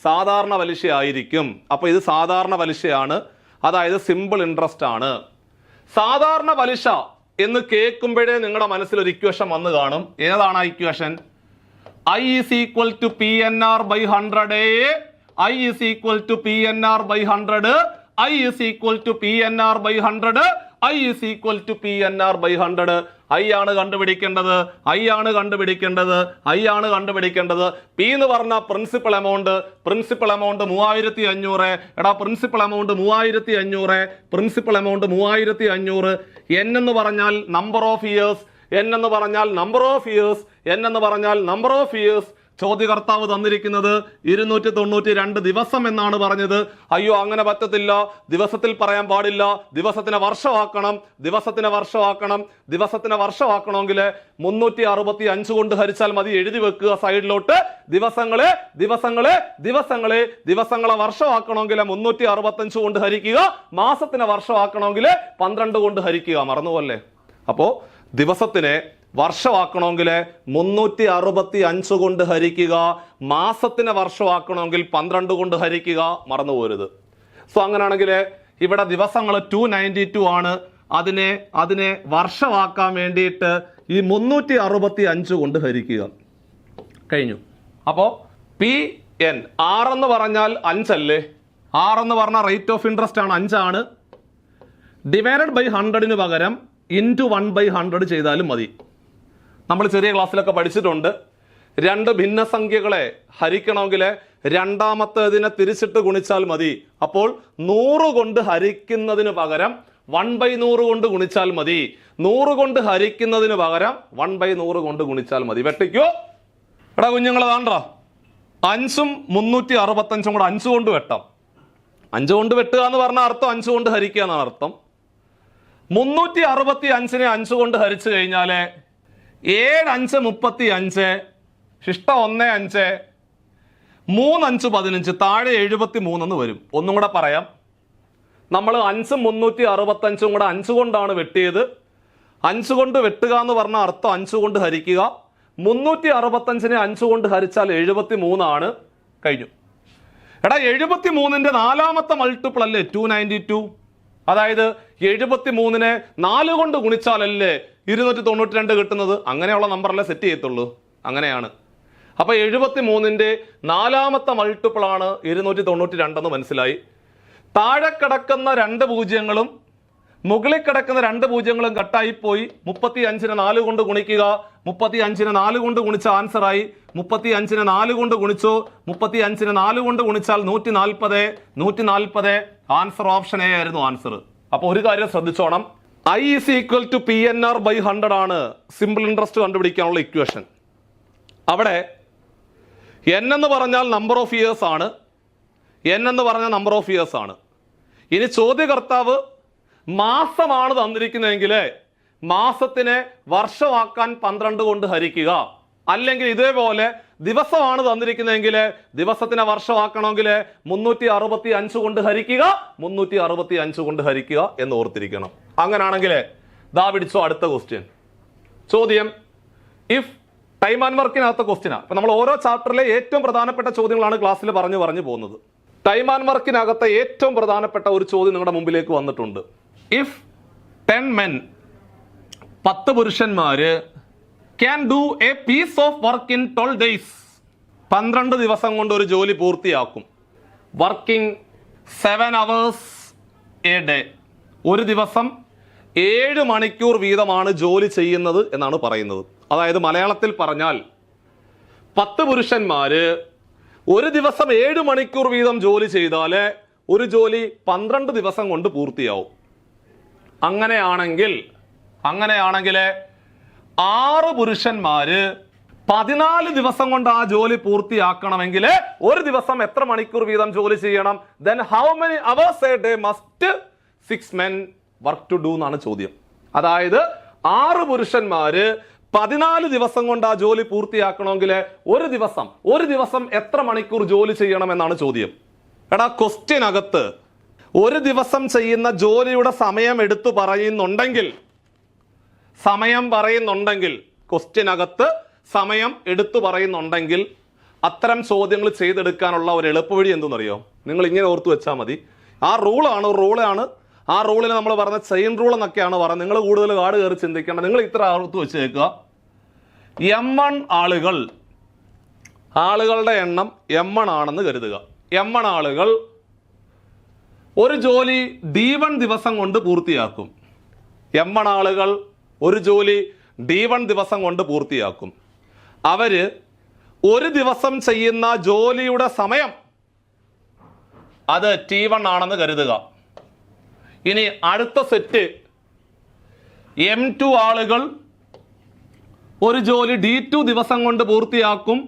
Speaker 1: സാധാരണ പലിശ ആയിരിക്കും. അപ്പൊ ഇത് സാധാരണ പലിശയാണ്, അതായത് സിമ്പിൾ ഇൻട്രസ്റ്റ് ആണ്. സാധാരണ പലിശ എന്ന് കേൾക്കുമ്പോഴേ നിങ്ങളുടെ മനസ്സിൽ ഒരു ഇക്വേഷൻ വന്നു കാണും. ഏതാണ് ആ equation? I is equal to PNR by 100. I is equal to PNR by 100. I is equal to PNR by 100. I is equal to PNR by 100. I ആണ് കണ്ടുപിടിക്കേണ്ടത്. I ആണ് കണ്ടുപിടിക്കേണ്ടത്. I ആണ് കണ്ടുപിടിക്കേണ്ടത്. P എന്ന് പറഞ്ഞ പ്രിൻസിപ്പൽ എമൗണ്ട്. Principal amount 3500. എടാ principal amount 3500. Principal amount 3500. N എന്ന് പറഞ്ഞാൽ നമ്പർ ഓഫ് ഇയേഴ്സ്. N എന്ന് പറഞ്ഞാൽ നമ്പർ ഓഫ് ഇയേഴ്സ്. N എന്ന് പറഞ്ഞാൽ നമ്പർ ഓഫ് ഇയേഴ്സ്. ചോദ്യകർത്താവ് തന്നിരിക്കുന്നത് 292 ദിവസം എന്നാണ് പറഞ്ഞത്. അയ്യോ അങ്ങനെ പറ്റത്തില്ല, ദിവസത്തിൽ പറയാൻ പാടില്ല, ദിവസത്തിനെ വർഷമാക്കണം. ദിവസത്തിനെ വർഷമാക്കണമെങ്കിൽ 365 കൊണ്ട് ഹരിച്ചാൽ മതി. എഴുതി വെക്കുക സൈഡിലോട്ട്. ദിവസങ്ങളെ വർഷമാക്കണമെങ്കിൽ 365 കൊണ്ട് ഹരിക്കുക. മാസത്തിനെ വർഷമാക്കണമെങ്കിൽ 12 കൊണ്ട് ഹരിക്കുക. മറന്നുപോലെ. അപ്പോ ദിവസത്തിനെ വർഷമാക്കണമെങ്കിൽ 365 കൊണ്ട് ഹരിക്കുക. മാസത്തിനെ വർഷമാക്കണമെങ്കിൽ 12 കൊണ്ട് ഹരിക്കുക. മറന്നു പോരുത്. സോ അങ്ങനെയാണെങ്കിൽ ഇവിടെ ദിവസങ്ങൾ 292 ആണ്. അതിനെ വർഷമാക്കാൻ വേണ്ടിയിട്ട് ഈ 365 കൊണ്ട് ഹരിക്കുക. കഴിഞ്ഞു. അപ്പോ PN, R എന്ന് പറഞ്ഞാൽ 5 അല്ലേ? R എന്ന് പറഞ്ഞാൽ റേറ്റ് ഓഫ് ഇൻട്രസ്റ്റ് ആണ്, 5 ആണ്. ഡിവൈഡഡ് ബൈ 100ന് പകരം ഇൻറ്റു 1/100 ചെയ്താലും മതി. നമ്മൾ ചെറിയ ക്ലാസ്സിലൊക്കെ പഠിച്ചിട്ടുണ്ട്. 2 ഭിന്നസംഖ്യകളെ ഹരിക്കണമെങ്കിൽ രണ്ടാമത്തേതിനെ തിരിച്ചിട്ട് ഗുണിച്ചാൽ മതി. അപ്പോൾ 100 കൊണ്ട് ഹരിക്കുന്നതിന് പകരം 1/100 കൊണ്ട് ഗുണിച്ചാൽ മതി. 100 കൊണ്ട് ഹരിക്കുന്നതിന് പകരം 1/100 കൊണ്ട് ഗുണിച്ചാൽ മതി. വെട്ടിക്കോ. എടാ കുഞ്ഞുങ്ങളെ, താണ്ടാ 5ഉം 365 കൂടെ 5 കൊണ്ട് വെട്ടാം. 5 കൊണ്ട് വെട്ടുക എന്ന് പറഞ്ഞ അർത്ഥം 5 കൊണ്ട് ഹരിക്കുക എന്നാണ് അർത്ഥം. 365നെ 5 കൊണ്ട് ഹരിച്ചു കഴിഞ്ഞാല് 7 5 35, ശിഷ്ടം 1 5, 3 5 15, താഴെ 73 എന്ന് വരും. ഒന്നും കൂടെ പറയാം. നമ്മൾ 5 365 കൂടെ 5 കൊണ്ടാണ് വെട്ടിയത്. 5 കൊണ്ട് വെട്ടുക എന്ന് പറഞ്ഞ അർത്ഥം 5 കൊണ്ട് ഹരിക്കുക. 365നെ 5 കൊണ്ട് ഹരിച്ചാൽ 73 ആണ്. കഴിഞ്ഞു. എടാ 73ന്റെ 4ാമത്തെ മൾട്ടിപ്പിൾ അല്ലേ 292? അതായത് 73നെ 4 കൊണ്ട് ഗുണിച്ചാലല്ലേ 292 കിട്ടുന്നത്? അങ്ങനെയുള്ള നമ്പറല്ലേ സെറ്റ് ചെയ്യത്തുള്ളൂ. അങ്ങനെയാണ്. അപ്പൊ 73ന്റെ 4ാമത്തെ മൾട്ടിപ്പിൾ ആണ് 292 എന്ന് മനസ്സിലായി. താഴെ കിടക്കുന്ന 2 പൂജ്യങ്ങളും മുകളിൽ കിടക്കുന്ന 2 പൂജ്യങ്ങളും കട്ടായി പോയി. 35നെ 4 കൊണ്ട് ഗുണിക്കുക. 35നെ 4 കൊണ്ട് ഗുണിച്ച ആൻസർ ആയി. 35നെ 4 കൊണ്ട് ഗുണിച്ചു. 35നെ 4 കൊണ്ട് ഗുണിച്ചാൽ 140. 140 ആൻസർ ഓപ്ഷൻ എ ആയിരുന്നു ആൻസർ. അപ്പൊ ഒരു കാര്യം ശ്രദ്ധിച്ചോണം. I is equal to PNR by 100 ആണ് സിമ്പിൾ ഇൻട്രസ്റ്റ് കണ്ടുപിടിക്കാനുള്ള ഇക്വേഷൻ. അവിടെ n എന്ന് പറഞ്ഞാൽ നമ്പർ ഓഫ് ഇയേഴ്സ് ആണ്. n എന്ന് പറഞ്ഞാൽ നമ്പർ ഓഫ് ഇയേഴ്സ് ആണ്. ഇനി ചോദ്യകർത്താവ് മാസമാണ് തന്നിരിക്കുന്നതെങ്കിൽ മാസത്തിനെ വർഷമാക്കാൻ 12 കൊണ്ട് ഹരിക്കുക. അല്ലെങ്കിൽ ഇതേപോലെ ദിവസമാണ് തന്നിരിക്കുന്നതെങ്കിൽ ദിവസത്തിനെ വർഷമാക്കണമെങ്കിൽ 365 കൊണ്ട് ഹരിക്കുക. 365 കൊണ്ട് ഹരിക്കുക എന്ന് ഓർത്തിരിക്കണം. അങ്ങനാണെങ്കിൽ ദാ പിടിച്ചോ അടുത്ത ക്വസ്റ്റ്യൻ. ചോദ്യം ഇഫ് ടൈം ആൻഡ് വർക്കിനകത്ത ക്വസ്റ്റ്യനാണ്. അപ്പൊ നമ്മൾ ഓരോ ചാപ്റ്ററിലെ ഏറ്റവും പ്രധാനപ്പെട്ട ചോദ്യങ്ങളാണ് ക്ലാസ്സിൽ പറഞ്ഞു പോകുന്നത്. ടൈം ആൻഡ് വർക്കിനകത്തെ ഏറ്റവും പ്രധാനപ്പെട്ട ഒരു ചോദ്യം നിങ്ങളുടെ മുമ്പിലേക്ക് വന്നിട്ടുണ്ട്. ഇഫ് 10 men 10 പുരുഷന്മാര് can do a piece of work in 12 days, 12 ദിവസം കൊണ്ട് ഒരു ജോലി പൂർത്തിയാക്കും. വർക്കിംഗ് 7 hours a day, ഒരു ദിവസം 7 മണിക്കൂർ വീതമാണ് ജോലി ചെയ്യുന്നത് എന്നാണ് പറയുന്നത്. അതായത് മലയാളത്തിൽ പറഞ്ഞാൽ 10 പുരുഷന്മാര് ഒരു ദിവസം 7 മണിക്കൂർ വീതം ജോലി ചെയ്താല് ഒരു ജോലി 12 ദിവസം കൊണ്ട് പൂർത്തിയാവും. അങ്ങനെയാണെങ്കിൽ 6 പുരുഷന്മാര് 14 ദിവസം കൊണ്ട് ആ ജോലി പൂർത്തിയാക്കണമെങ്കിൽ ഒരു ദിവസം എത്ര മണിക്കൂർ വീതം ജോലി ചെയ്യണം? then how many hours a day must 6 men work to do എന്നാണ് ചോദ്യം. അതായത് 6 പുരുഷന്മാര് 14 ദിവസം കൊണ്ട് ആ ജോലി പൂർത്തിയാക്കണമെങ്കിൽ ഒരു ദിവസം എത്ര മണിക്കൂർ ജോലി ചെയ്യണം എന്നാണ് ചോദ്യം. എടാ ക്വസ്റ്റ്യനകത്ത് ഒരു ദിവസം ചെയ്യുന്ന ജോലിയുടെ സമയം എടുത്തു പറയുന്നുണ്ടെങ്കിൽ ക്വസ്റ്റ്യനകത്ത് സമയം എടുത്തു പറയുന്നുണ്ടെങ്കിൽ അത്തരം ചോദ്യങ്ങൾ ചെയ്തെടുക്കാനുള്ള ഒരു എളുപ്പവഴി എന്തെന്നറിയോ? നിങ്ങൾ ഇങ്ങനെ ഓർത്തു വെച്ചാൽ മതി. ആ റൂളാണ്. ആ റൂളിന് നമ്മൾ പറഞ്ഞ ചെയിൻ റൂൾ എന്നൊക്കെയാണ് പറയുന്നത്. നിങ്ങൾ കൂടുതൽ കാട് കയറി ചിന്തിക്കേണ്ട. നിങ്ങൾ ഇത്ര ഓർത്ത് വെച്ച് കേൾക്കുക. M1 ആളുകളുടെ എണ്ണം M1 ആണെന്ന് കരുതുക. M1 ആളുകൾ ഒരു ജോലി D1 ദിവസം കൊണ്ട് പൂർത്തിയാക്കും. M1 ആളുകൾ ഒരു ജോലി D1 ദിവസം കൊണ്ട് പൂർത്തിയാക്കും. അവര് ഒരു ദിവസം ചെയ്യുന്ന ജോലിയുടെ സമയം അത് T1 ആണെന്ന് കരുതുക. ഇനി അടുത്ത സെറ്റ് M2 ആളുകൾ ഒരു ജോലി D2 ദിവസം കൊണ്ട് പൂർത്തിയാക്കും.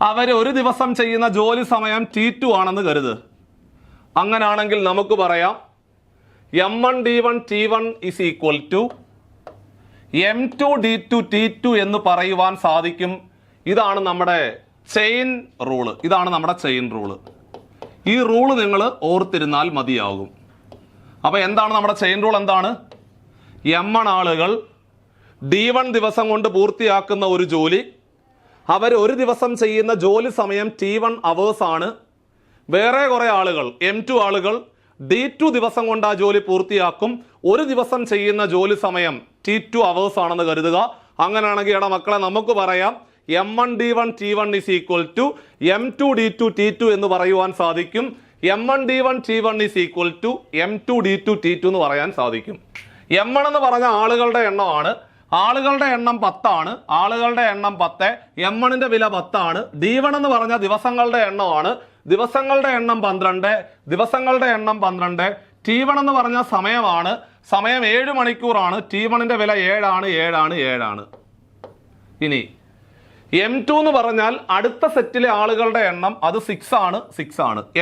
Speaker 1: അവര് ഒരു ദിവസം ചെയ്യുന്ന ജോലി സമയം T2 ആണെന്ന് കരുത്. അങ്ങനാണെങ്കിൽ നമുക്ക് പറയാം M1 D1 T1 is equal to M2 D2 T2 എന്ന് പറയുവാൻ സാധിക്കും. ഇതാണ് നമ്മുടെ ചെയിൻ റൂള്. ഈ റൂള് നിങ്ങൾ ഓർത്തിരുന്നാൽ മതിയാകും. അപ്പൊ എന്താണ് നമ്മുടെ ചെയിൻ റൂൾ? എന്താണ്? M1 ആളുകൾ D1 ദിവസം കൊണ്ട് പൂർത്തിയാക്കുന്ന ഒരു ജോലി, അവർ ഒരു ദിവസം ചെയ്യുന്ന ജോലി സമയം T1 hours ആണ്. വേറെ കുറെ ആളുകൾ M2 ആളുകൾ D2 ദിവസം കൊണ്ട് ആ ജോലി പൂർത്തിയാക്കും. ഒരു ദിവസം ചെയ്യുന്ന ജോലി സമയം T2 hours ആണെന്ന് കരുതുക. അങ്ങനെയാണെങ്കിൽ എടാ മക്കളെ നമുക്ക് പറയാം M1 D1 T1 is equal to M2 D2 T2 എന്ന് പറയുവാൻ സാധിക്കും. M1 D1 T1 is equal to M2 D2 T2 എന്ന് പറയാൻ സാധിക്കും. M1 എന്ന് പറഞ്ഞ ആളുകളുടെ എണ്ണമാണ്. ആളുകളുടെ എണ്ണം 10 ആണ്. ആളുകളുടെ എണ്ണം 10. M1ന്റെ വില 10 ആണ്. D1 എന്ന് പറഞ്ഞ ദിവസങ്ങളുടെ എണ്ണമാണ്. ദിവസങ്ങളുടെ എണ്ണം 12. ദിവസങ്ങളുടെ എണ്ണം 12. T1 എന്ന് പറഞ്ഞ സമയമാണ്. സമയം 7 മണിക്കൂറാണ്. T1ന്റെ വില 7 ആണ്. ഇനി M2 എന്ന് പറഞ്ഞാൽ അടുത്ത സെറ്റിലെ ആളുകളുടെ എണ്ണം അത് 6 ആണ്.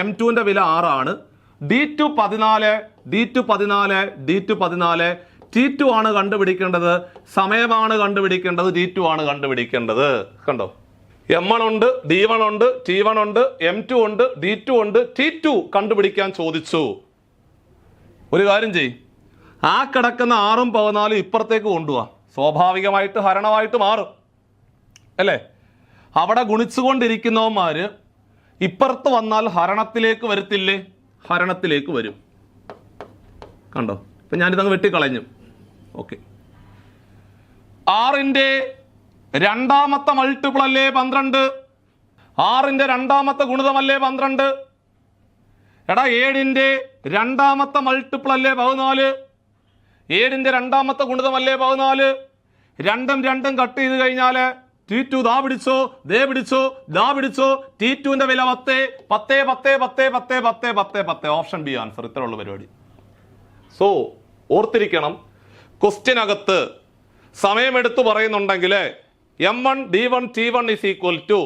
Speaker 1: M2ന്റെ വില 6 ആണ്. D2 14, D2 14, D2 14. T2 ആണ് കണ്ടുപിടിക്കേണ്ടത്, സമയമാണ് കണ്ടുപിടിക്കേണ്ടത്, D2 ആണ് കണ്ടുപിടിക്കേണ്ടത്. കണ്ടോ, M1 ഉണ്ട്, D1 ഉണ്ട്, T1 ഉണ്ട്, M2 ഉണ്ട്, D2 ഉണ്ട്, T2 കണ്ടുപിടിക്കാൻ ചോദിച്ചു. ഒരു കാര്യം ചെയ്, ആ കിടക്കുന്ന 6ഉം 14 ഇപ്പുറത്തേക്ക് കൊണ്ടുപോവാ, സ്വാഭാവികമായിട്ട് ഹരണമായിട്ട് മാറും അല്ലേ? അവിടെ ഗുണിച്ചുകൊണ്ടിരിക്കുന്നവന്മാര് ഇപ്പുറത്ത് വന്നാൽ ഹരണത്തിലേക്ക് വരത്തില്ലേ? ഹരണത്തിലേക്ക് വരും. കണ്ടോ, ഇപ്പൊ ഞാനിതങ്ങ് വെട്ടിക്കളഞ്ഞു. ഓക്കെ, 6ന്റെ രണ്ടാമത്തെ മൾട്ടിപ്പിൾ അല്ലേ 12? 6ന്റെ രണ്ടാമത്തെ ഗുണിതമല്ലേ 12? എടാ 7ന്റെ രണ്ടാമത്തെ മൾട്ടിപ്പിൾ അല്ലേ 14? 7ന്റെ രണ്ടാമത്തെ ഗുണിതമല്ലേ 14? രണ്ടും കട്ട് ചെയ്ത് കഴിഞ്ഞാല് T2 ദാ പിടിച്ചോ, ദേ പിടിച്ചോ, ദാ പിടിച്ചോ. T2ന്റെ വില 10, 10, 10, 10, 10, 10, 10, 10. Option B answer. ഇത്ര ഉള്ള പരിപാടി. സോ ഓർത്തിരിക്കണം, ക്വസ്റ്റ്യനകത്ത് സമയമെടുത്ത് പറയുന്നുണ്ടെങ്കിൽ M1 D1 T1 is equal to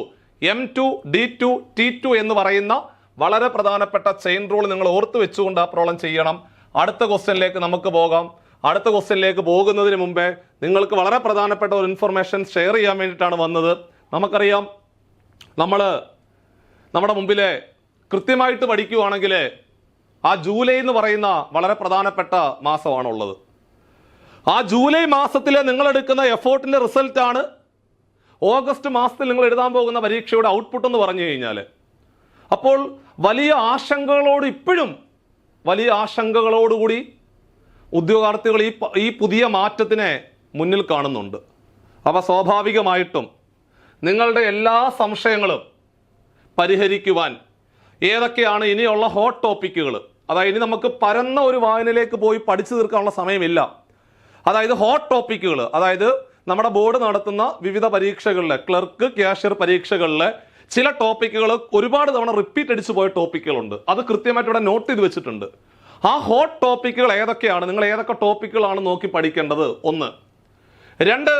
Speaker 1: M2 D2 T2 എന്ന് പറയുന്ന വളരെ പ്രധാനപ്പെട്ട ചെയിൻ റൂൾ നിങ്ങൾ ഓർത്ത് വെച്ചുകൊണ്ട് ആ പ്രോബ്ലം ചെയ്യണം. അടുത്ത ക്വസ്റ്റ്യനിലേക്ക് നമുക്ക് പോകാം. അടുത്ത ക്വസ്റ്റ്യനിലേക്ക് പോകുന്നതിന് മുമ്പേ നിങ്ങൾക്ക് വളരെ പ്രധാനപ്പെട്ട ഒരു ഇൻഫർമേഷൻ ഷെയർ ചെയ്യാൻ വേണ്ടിയിട്ടാണ് വന്നത്. നമുക്കറിയാം, നമ്മുടെ മുമ്പിലെ കൃത്യമായിട്ട് പഠിക്കുകയാണെങ്കിൽ ആ ജൂലൈ എന്ന് പറയുന്ന വളരെ പ്രധാനപ്പെട്ട മാസമാണുള്ളത്. ആ ജൂലൈ മാസത്തിലെ നിങ്ങൾ എടുക്കുന്ന എഫോർട്ടിന്റെ റിസൾട്ടാണ് ഓഗസ്റ്റ് മാസത്തിൽ നിങ്ങൾ എഴുതാൻ പോകുന്ന പരീക്ഷയുടെ ഔട്ട്പുട്ട് എന്ന് പറഞ്ഞു കഴിഞ്ഞാൽ. അപ്പോൾ വലിയ ആശങ്കകളോടുകൂടി ഉദ്യോഗാർത്ഥികൾ ഈ പുതിയ മാറ്റത്തിനെ മുന്നിൽ കാണുന്നുണ്ട്. അപ്പോൾ സ്വാഭാവികമായിട്ടും നിങ്ങളുടെ എല്ലാ സംശയങ്ങളും പരിഹരിക്കുവാൻ ഏതൊക്കെയാണ് ഇനിയുള്ള ഹോട്ട് ടോപ്പിക്കുകൾ, അതായത് ഇനി നമുക്ക് പരന്ന ഒരു വായനയിലേക്ക് പോയി പഠിച്ചു തീർക്കാനുള്ള സമയമില്ല. അതായത് ഹോട്ട് ടോപ്പിക്കുകൾ, അതായത് നമ്മുടെ ബോർഡ് നടത്തുന്ന വിവിധ പരീക്ഷകളിലെ ക്ലർക്ക്, ക്യാഷ്യർ പരീക്ഷകളിലെ ചില ടോപ്പിക്കുകൾ ഒരുപാട് തവണ റിപ്പീറ്റ് അടിച്ചു പോയ ടോപ്പിക്കുകളുണ്ട്. അത് കൃത്യമായിട്ട് ഇവിടെ നോട്ട് ചെയ്ത് വെച്ചിട്ടുണ്ട്. ആ ഹോട്ട് ടോപ്പിക്കുകൾ ഏതൊക്കെയാണ്, നിങ്ങൾ ഏതൊക്കെ ടോപ്പിക്കുകളാണ് നോക്കി പഠിക്കേണ്ടത്? 1. 2,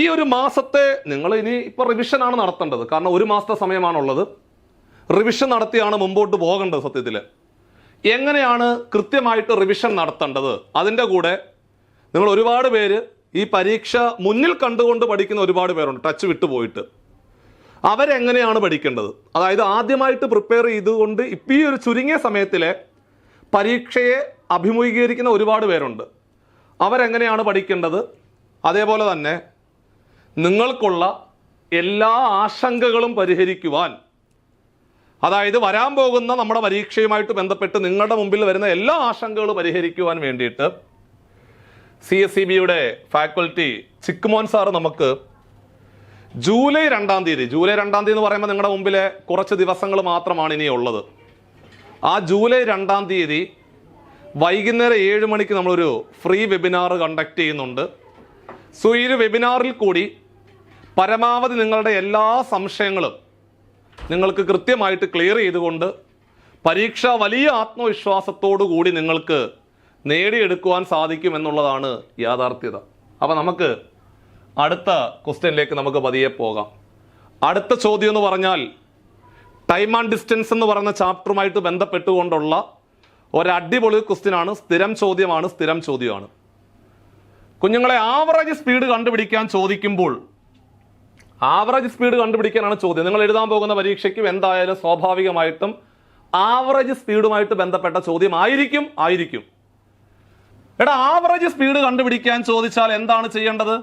Speaker 1: ഈ ഒരു മാസത്തെ നിങ്ങൾ ഇനി ഇപ്പോൾ റിവിഷനാണ് നടത്തേണ്ടത്. കാരണം ഒരു മാസത്തെ സമയമാണുള്ളത്. റിവിഷൻ നടത്തിയാണ് മുമ്പോട്ട് പോകേണ്ടത്. സത്യത്തിൽ എങ്ങനെയാണ് കൃത്യമായിട്ട് റിവിഷൻ നടത്തേണ്ടത്? അതിൻ്റെ കൂടെ നിങ്ങൾ ഒരുപാട് പേര് ഈ പരീക്ഷ മുന്നിൽ കണ്ടുകൊണ്ട് പഠിക്കുന്ന ഒരുപാട് പേരുണ്ട്, ടച്ച് വിട്ടുപോയിട്ട്. അവരെങ്ങനെയാണ് പഠിക്കേണ്ടത്? അതായത് ആദ്യമായിട്ട് പ്രിപ്പയർ ചെയ്തുകൊണ്ട് ഇപ്പം ഈ ഒരു ചുരുങ്ങിയ സമയത്തിലെ പരീക്ഷയെ അഭിമുഖീകരിക്കുന്ന ഒരുപാട് പേരുണ്ട്. അവരെങ്ങനെയാണ് പഠിക്കേണ്ടത്? അതേപോലെ തന്നെ നിങ്ങൾക്കുള്ള എല്ലാ ആശങ്കകളും പരിഹരിക്കുവാൻ, അതായത് വരാൻ പോകുന്ന നമ്മുടെ പരീക്ഷയുമായിട്ട് ബന്ധപ്പെട്ട് നിങ്ങളുടെ മുമ്പിൽ വരുന്ന എല്ലാ ആശങ്കകളും പരിഹരിക്കുവാൻ വേണ്ടിയിട്ട് CSEBയുടെ ഫാക്കൽറ്റി ചിക്കുമോൻ സാറ് നമുക്ക് ജൂലൈ 2 എന്ന് പറയുമ്പോൾ നിങ്ങളുടെ മുമ്പിലെ കുറച്ച് ദിവസങ്ങൾ മാത്രമാണ് ഇനിയുള്ളത്. ആ ജൂലൈ 2 വൈകുന്നേരം 7 മണിക്ക് നമ്മളൊരു ഫ്രീ വെബിനാർ കണ്ടക്ട് ചെയ്യുന്നുണ്ട്. സോ ഈ ഒരു വെബിനാറിൽ കൂടി പരമാവധി നിങ്ങളുടെ എല്ലാ സംശയങ്ങളും നിങ്ങൾക്ക് കൃത്യമായിട്ട് ക്ലിയർ ചെയ്തുകൊണ്ട് പരീക്ഷ വലിയ ആത്മവിശ്വാസത്തോടു കൂടി നിങ്ങൾക്ക് നേടിയെടുക്കുവാൻ സാധിക്കും എന്നുള്ളതാണ് യാഥാർത്ഥ്യത. അപ്പം നമുക്ക് അടുത്ത ക്വസ്റ്റ്യനിലേക്ക് നമുക്ക് പതിയെ പോകാം. അടുത്ത ചോദ്യം എന്ന് പറഞ്ഞാൽ ടൈം ആൻഡ് ഡിസ്റ്റൻസ് എന്ന് പറയുന്ന ചാപ്റ്ററുമായിട്ട് ബന്ധപ്പെട്ടുകൊണ്ടുള്ള ഒരടിപൊളി ക്വസ്റ്റ്യനാണ്. സ്ഥിരം ചോദ്യമാണ്. കുഞ്ഞുങ്ങളെ, ആവറേജ് സ്പീഡ് കണ്ടുപിടിക്കാൻ ചോദിക്കുമ്പോൾ ആവറേജ് സ്പീഡ് കണ്ടുപിടിക്കാനാണ് ചോദ്യം. നിങ്ങൾ എഴുതാൻ പോകുന്ന പരീക്ഷയ്ക്കും എന്തായാലും സ്വാഭാവികമായിട്ടും ആവറേജ് സ്പീഡുമായിട്ട് ബന്ധപ്പെട്ട ചോദ്യം ആയിരിക്കും. എടാ, ആവറേജ് സ്പീഡ് കണ്ടുപിടിക്കാൻ ചോദിച്ചാൽ എന്താണ് ചെയ്യേണ്ടത്?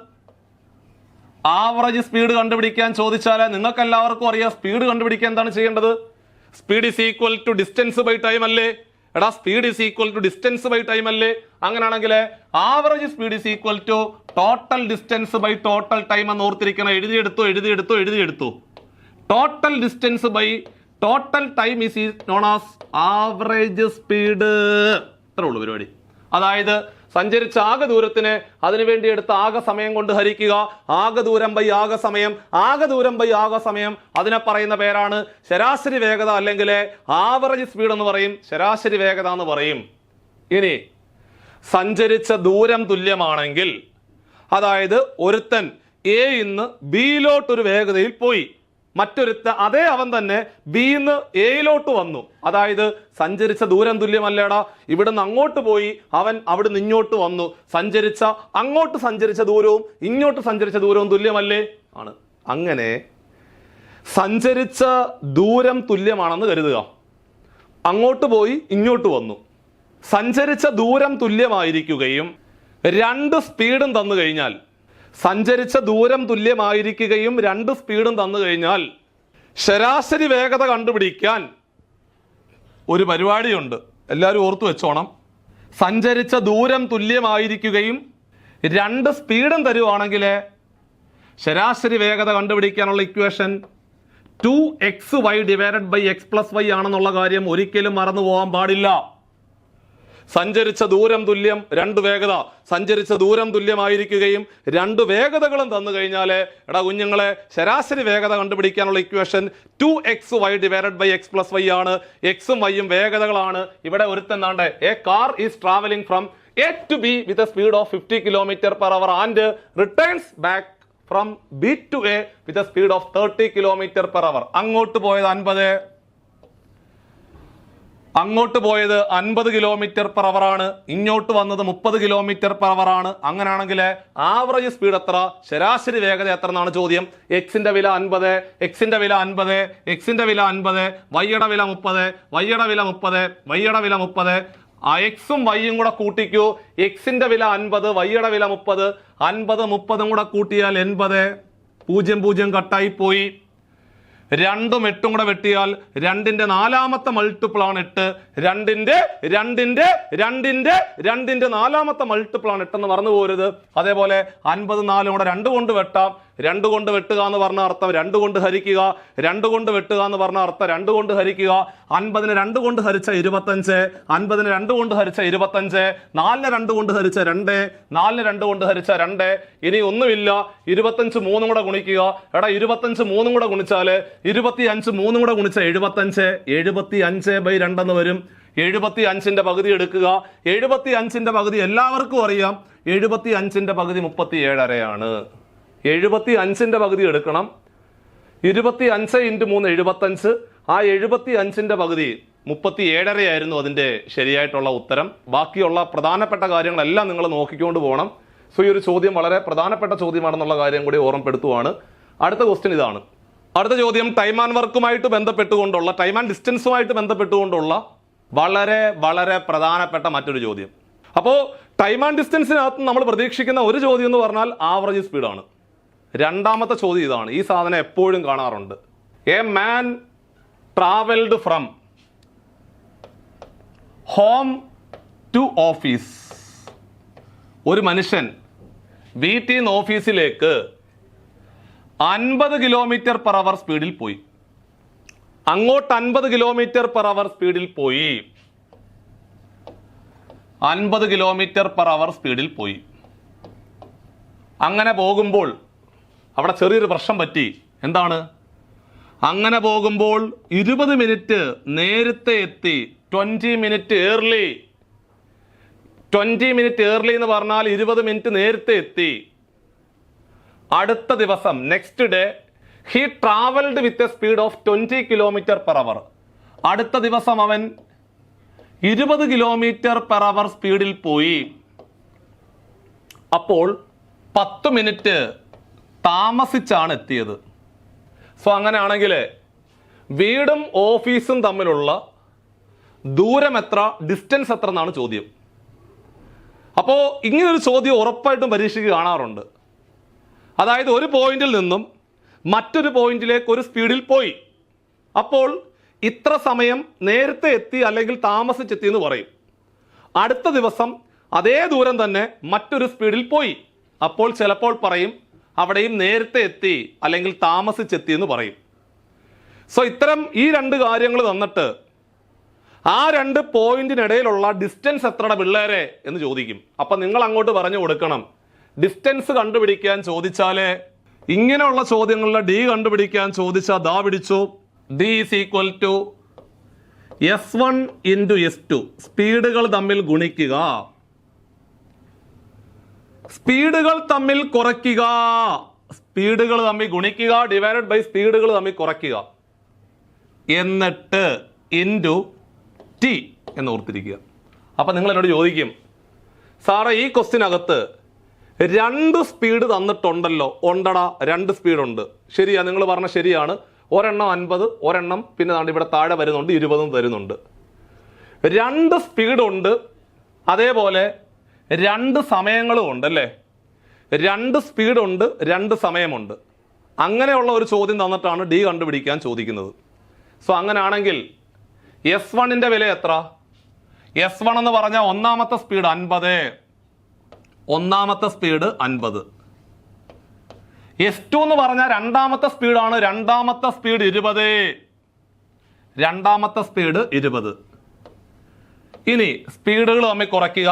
Speaker 1: ആവറേജ് സ്പീഡ് കണ്ടുപിടിക്കാൻ ചോദിച്ചാൽ നിങ്ങൾക്ക് എല്ലാവർക്കും അറിയാം സ്പീഡ് കണ്ടുപിടിക്കാൻ എന്താണ് ചെയ്യേണ്ടത്? Speed is equal to distance by time അല്ലേ? എടാ, speed is equal to distance by time അല്ലേ? അങ്ങനെയാണെങ്കിൽ average speed is equal to total distance by total time എന്ന് ഓർത്തിരിക്കണം. എഴുതിയെടുത്തു. Total distance by total time is known as average speed. ഇത്രേ ഉള്ളൂ പരിപാടി. അതായത് സഞ്ചരിച്ച ആകെ ദൂരത്തിന് അതിനുവേണ്ടി എടുത്ത ആകെ സമയം കൊണ്ട് ഹരിക്കുക. ആകെ ദൂരം ബൈ ആകെ സമയം. അതിനെ പറയുന്ന പേരാണ് ശരാശരി വേഗത, അല്ലെങ്കിൽ ആവറേജ് സ്പീഡ് എന്ന് പറയും, ശരാശരി വേഗത എന്ന് പറയും. ഇനി സഞ്ചരിച്ച ദൂരം തുല്യമാണെങ്കിൽ, അതായത് ഒരുത്തൻ എ ഇന്ന് ബിയിലോട്ട് ഒരു വേഗതയിൽ പോയി. അതേ അവൻ തന്നെ ബിന്ന് എയിലോട്ട് വന്നു. അതായത് സഞ്ചരിച്ച ദൂരം തുല്യമല്ലേടാ, ഇവിടുന്ന് അങ്ങോട്ട് പോയി, അവൻ അവിടുന്ന് ഇങ്ങോട്ട് വന്നു. അങ്ങോട്ട് സഞ്ചരിച്ച ദൂരവും ഇങ്ങോട്ട് സഞ്ചരിച്ച ദൂരവും തുല്യമല്ലേ? ആണ്. അങ്ങനെ സഞ്ചരിച്ച ദൂരം തുല്യമാണെന്ന് കരുതുക. അങ്ങോട്ട് പോയി ഇങ്ങോട്ട് വന്നു. സഞ്ചരിച്ച ദൂരം തുല്യമായിരിക്കുകയും രണ്ട് സ്പീഡും തന്നു കഴിഞ്ഞാൽ ശരാശരി വേഗത കണ്ടുപിടിക്കാൻ ഒരു പരിപാടിയുണ്ട്. എല്ലാവരും ഓർത്തു വെച്ചോണം. സഞ്ചരിച്ച ദൂരം തുല്യമായിരിക്കുകയും രണ്ട് സ്പീഡും തരുവാണെങ്കിൽ ശരാശരി വേഗത കണ്ടുപിടിക്കാനുള്ള equation 2xy divided by x plus y ആണെന്നുള്ള കാര്യം ഒരിക്കലും മറന്നു പോകാൻ പാടില്ല. സഞ്ചരിച്ച ദൂരം തുല്യം, രണ്ട് വേഗത. സഞ്ചരിച്ച ദൂരം തുല്യമായിരിക്കുകയും രണ്ട് വേഗതകളും തന്നു കഴിഞ്ഞാൽ എടാ കുഞ്ഞുങ്ങളെ ശരാശരി വേഗത കണ്ടുപിടിക്കാനുള്ള equation 2xy divided by x plus y ആണ്. എക്സും വൈയും വേഗതകളാണ്. ഇവിടെ ഒരുത്തെന്നാണ്ട് a car is travelling from A to B with a speed of 50 km/h and returns back from B to A with a speed of 30 km/h. അങ്ങോട്ട് പോയത് 50 km/h ആണ്, ഇങ്ങോട്ട് വന്നത് 30 km/h ആണ്. അങ്ങനെയാണെങ്കിൽ ആവറേജ് സ്പീഡ് എത്ര, ശരാശരി വേഗത എത്ര എന്നാണ് ചോദ്യം. എക്സിന്റെ വില 50, എക്സിന്റെ വില 50, എക്സിന്റെ വില 50, വൈയുടെ വില 30, വൈയുടെ വില 30, വൈയുടെ വില 30. ആ എക്സും വൈയും കൂടെ കൂട്ടിക്കൂ. എക്സിന്റെ വില 50, വൈയുടെ വില 30. 50 30 കൂടെ കൂട്ടിയാൽ 80. 0 0 കട്ടായി പോയി. 2ഉം 8ഉം കൂടെ വെട്ടിയാൽ 2ന്റെ നാലാമത്തെ മൾട്ടിപ്പിൾ ആണ് 8. 2ന്റെ നാലാമത്തെ മൾട്ടിപ്പിൾ ആണ് 8 എന്ന് മറന്നു പോരുത്. അതേപോലെ 54 കൂടെ 2 കൊണ്ട് വെട്ടാം. 2 കൊണ്ട് വെട്ടുക എന്ന് പറഞ്ഞ അർത്ഥം 2 കൊണ്ട് ഹരിക്കുക. 2 കൊണ്ട് വെട്ടുക എന്ന് പറഞ്ഞ അർത്ഥം 2 കൊണ്ട് ഹരിക്കുക. 50നെ 2 കൊണ്ട് ഹരിച്ച 25, 50നെ 2 കൊണ്ട് ഹരിച്ച 25, 4നെ 2 കൊണ്ട് ഹരിച്ച 2, 4നെ 2 കൊണ്ട് ഹരിച്ച 2. ഇനി ഒന്നുമില്ല, 25 3 കൂടെ ഗുണിക്കുക. എടാ 25 3 കൂടെ ഗുണിച്ചാല് 25 3 കൂടെ ഗുണിച്ച 75, 75/2 എന്ന് വരും. 75ന്റെ പകുതി എടുക്കുക. 75ന്റെ പകുതി എല്ലാവർക്കും അറിയാം. 75ന്റെ പകുതി 37.5 ആണ്. 75ന്റെ പകുതി എടുക്കണം. 25 × 3 75. ആ 75ന്റെ പകുതി 37.5 ആയിരുന്നു അതിന്റെ ശരിയായിട്ടുള്ള ഉത്തരം. ബാക്കിയുള്ള പ്രധാനപ്പെട്ട കാര്യങ്ങളെല്ലാം നിങ്ങൾ നോക്കിക്കൊണ്ട് പോകണം. സോ ഈ ഒരു ചോദ്യം വളരെ പ്രധാനപ്പെട്ട ചോദ്യമാണെന്നുള്ള കാര്യം കൂടി ഓർമ്മപ്പെടുത്തുവാണ്. അടുത്ത ക്വസ്റ്റ്യൻ ഇതാണ്. അടുത്ത ചോദ്യം ടൈം ആൻഡ് വർക്കുമായിട്ട് ബന്ധപ്പെട്ടുകൊണ്ടുള്ള, ടൈം ആൻഡ് ഡിസ്റ്റൻസുമായിട്ട് ബന്ധപ്പെട്ടുകൊണ്ടുള്ള വളരെ വളരെ പ്രധാനപ്പെട്ട മറ്റൊരു ചോദ്യം. അപ്പോൾ ടൈം ആൻഡ് ഡിസ്റ്റൻസിനകത്ത് നമ്മൾ പ്രതീക്ഷിക്കുന്ന ഒരു ചോദ്യം എന്ന് പറഞ്ഞാൽ ആവറേജ് സ്പീഡാണ്. രണ്ടാമത്തെ ചോദ്യം ഇതാണ്. ഈ സാധനം എപ്പോഴും കാണാറുണ്ട്. A man travelled from home to office. ഒരു മനുഷ്യൻ വീട്ടിൽ നിന്ന് ഓഫീസിലേക്ക് 50 km/h സ്പീഡിൽ പോയി. അങ്ങോട്ട് 50 km/h സ്പീഡിൽ പോയി. 50 km/h സ്പീഡിൽ പോയി. അങ്ങനെ പോകുമ്പോൾ അവിടെ ചെറിയൊരു പ്രശ്നം പറ്റി. എന്താണ്? അങ്ങനെ പോകുമ്പോൾ 20 മിനിറ്റ് നേരത്തെ എത്തി. 20 മിനിറ്റ് ഏർലി. 20 മിനിറ്റ് ഏർലി എന്ന് പറഞ്ഞാൽ 20 മിനിറ്റ് നേരത്തെ എത്തി. അടുത്ത ദിവസം next day he travelled with a speed of 20 km/h. അടുത്ത ദിവസം അവൻ 20 km/h സ്പീഡിൽ പോയി. അപ്പോൾ 10 മിനിറ്റ് താമസിച്ചാണ് എത്തിയത്. സോ അങ്ങനെയാണെങ്കിൽ വീടും ഓഫീസും തമ്മിലുള്ള ദൂരം എത്ര, ഡിസ്റ്റൻസ് എത്ര എന്നാണ് ചോദ്യം. അപ്പോൾ ഇങ്ങനൊരു ചോദ്യം ഉറപ്പായിട്ടും പരീക്ഷയ്ക്ക് കാണാറുണ്ട്. അതായത് ഒരു പോയിന്റിൽ നിന്നും മറ്റൊരു പോയിന്റിലേക്ക് ഒരു സ്പീഡിൽ പോയി. അപ്പോൾ ഇത്ര സമയം നേരത്തെ എത്തി അല്ലെങ്കിൽ താമസിച്ചെത്തി എന്ന് പറയും. അടുത്ത ദിവസം അതേ ദൂരം തന്നെ മറ്റൊരു സ്പീഡിൽ പോയി. അപ്പോൾ ചിലപ്പോൾ പറയും അവിടെയും നേരത്തെ എത്തി അല്ലെങ്കിൽ താമസിച്ചെത്തി എന്ന് പറയും. സോ ഇത്തരം ഈ രണ്ട് കാര്യങ്ങൾ തന്നിട്ട് ആ രണ്ട് പോയിന്റിനിടയിലുള്ള ഡിസ്റ്റൻസ് എത്രയുടെ പിള്ളേരെ എന്ന് ചോദിക്കും. അപ്പൊ നിങ്ങൾ അങ്ങോട്ട് പറഞ്ഞു കൊടുക്കണം. ഡിസ്റ്റൻസ് കണ്ടുപിടിക്കാൻ ചോദിച്ചാലേ, ഇങ്ങനെയുള്ള ചോദ്യങ്ങളിലെ ഡി കണ്ടുപിടിക്കാൻ ചോദിച്ചാൽ ദാ പിടിച്ചു. D is equal to S1 × S2. സ്പീഡുകൾ തമ്മിൽ ഗുണിക്കുക, സ്പീഡുകൾ തമ്മിൽ കുറയ്ക്കുക. സ്പീഡുകൾ തമ്മിൽ ഗുണിക്കുക ഡിവൈഡഡ് ബൈ സ്പീഡുകൾ തമ്മിൽ കുറയ്ക്കുക എന്നിട്ട് ഇൻറ്റു ടി എന്ന് ഓർത്തിരിക്കുക. അപ്പം നിങ്ങൾ എന്നോട് ചോദിക്കും, സാറേ ഈ ക്വസ്റ്റിനകത്ത് 2 സ്പീഡ് തന്നിട്ടുണ്ടല്ലോ. ഉണ്ടടാ, 2 സ്പീഡുണ്ട്. ശരിയാ, നിങ്ങൾ പറഞ്ഞ ശരിയാണ്. ഒരെണ്ണം 50, ഒരെണ്ണം പിന്നെ ഇവിടെ താഴെ വരുന്നുണ്ട് 20 തരുന്നുണ്ട്. 2 സ്പീഡുണ്ട്, അതേപോലെ 2 സമയങ്ങളും ഉണ്ട് അല്ലേ. 2 സ്പീഡുണ്ട്, 2 സമയമുണ്ട്. അങ്ങനെയുള്ള ഒരു ചോദ്യം തന്നിട്ടാണ് ഡി കണ്ടുപിടിക്കാൻ ചോദിക്കുന്നത്. സോ അങ്ങനെയാണെങ്കിൽ S1ന്റെ വില എത്ര? S1 എന്ന് പറഞ്ഞാൽ ഒന്നാമത്തെ സ്പീഡ് 50, ഒന്നാമത്തെ സ്പീഡ് 50. S2 എന്ന് പറഞ്ഞാൽ രണ്ടാമത്തെ സ്പീഡാണ്, രണ്ടാമത്തെ സ്പീഡ് 20, രണ്ടാമത്തെ സ്പീഡ് 20. ഇനി സ്പീഡുകൾ തമ്മിൽ കുറയ്ക്കുക.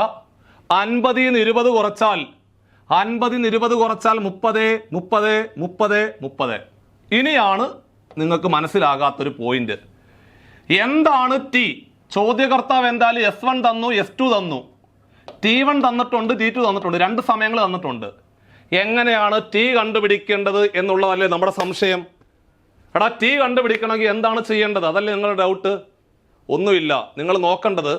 Speaker 1: 50 ന്ന് 20 കുറച്ചാൽ 50 ന്ന് 20 കുറച്ചാൽ 30, 30, 30, 30. ഇനിയാണ് നിങ്ങൾക്ക് മനസ്സിലാകാത്തൊരു പോയിന്റ്. എന്താണ് ടി? ചോദ്യകർത്താവ് എന്തായാലും S1 തന്നു, S2 തന്നു, T1 തന്നിട്ടുണ്ട്, T2 തന്നിട്ടുണ്ട്, 2 സമയങ്ങൾ തന്നിട്ടുണ്ട്. എങ്ങനെയാണ് ടി കണ്ടുപിടിക്കേണ്ടത് എന്നുള്ളതല്ലേ നമ്മുടെ സംശയം. എടാ, ടി കണ്ടുപിടിക്കണമെങ്കിൽ എന്താണ് ചെയ്യേണ്ടത്? അതല്ലേ നിങ്ങളുടെ ഡൗട്ട്? ഒന്നുമില്ല. നിങ്ങൾ നോക്കേണ്ടത്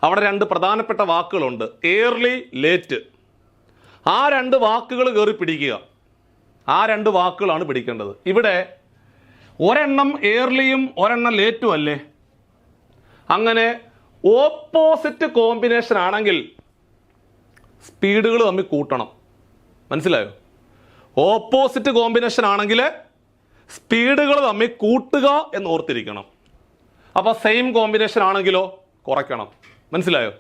Speaker 1: അവിടെ 2 പ്രധാനപ്പെട്ട വാക്കുകളുണ്ട്, ഏർലി, ലേറ്റ്. ആ 2 വാക്കുകൾ കയറി പിടിക്കുക. ആ 2 വാക്കുകളാണ് പിടിക്കേണ്ടത്. ഇവിടെ ഒരെണ്ണം ഏർലിയും ഒരെണ്ണം ലേറ്റും അല്ലേ. അങ്ങനെ ഓപ്പോസിറ്റ് കോമ്പിനേഷൻ ആണെങ്കിൽ സ്പീഡുകൾ തമ്മിൽ കൂട്ടണം. മനസ്സിലായോ? ഓപ്പോസിറ്റ് കോമ്പിനേഷൻ ആണെങ്കിൽ സ്പീഡുകൾ തമ്മിൽ കൂട്ടുക എന്ന് ഓർത്തിരിക്കണം. അപ്പൊ സെയിം കോമ്പിനേഷൻ ആണെങ്കിലോ കുറയ്ക്കണം. മനസ്സിലായോ?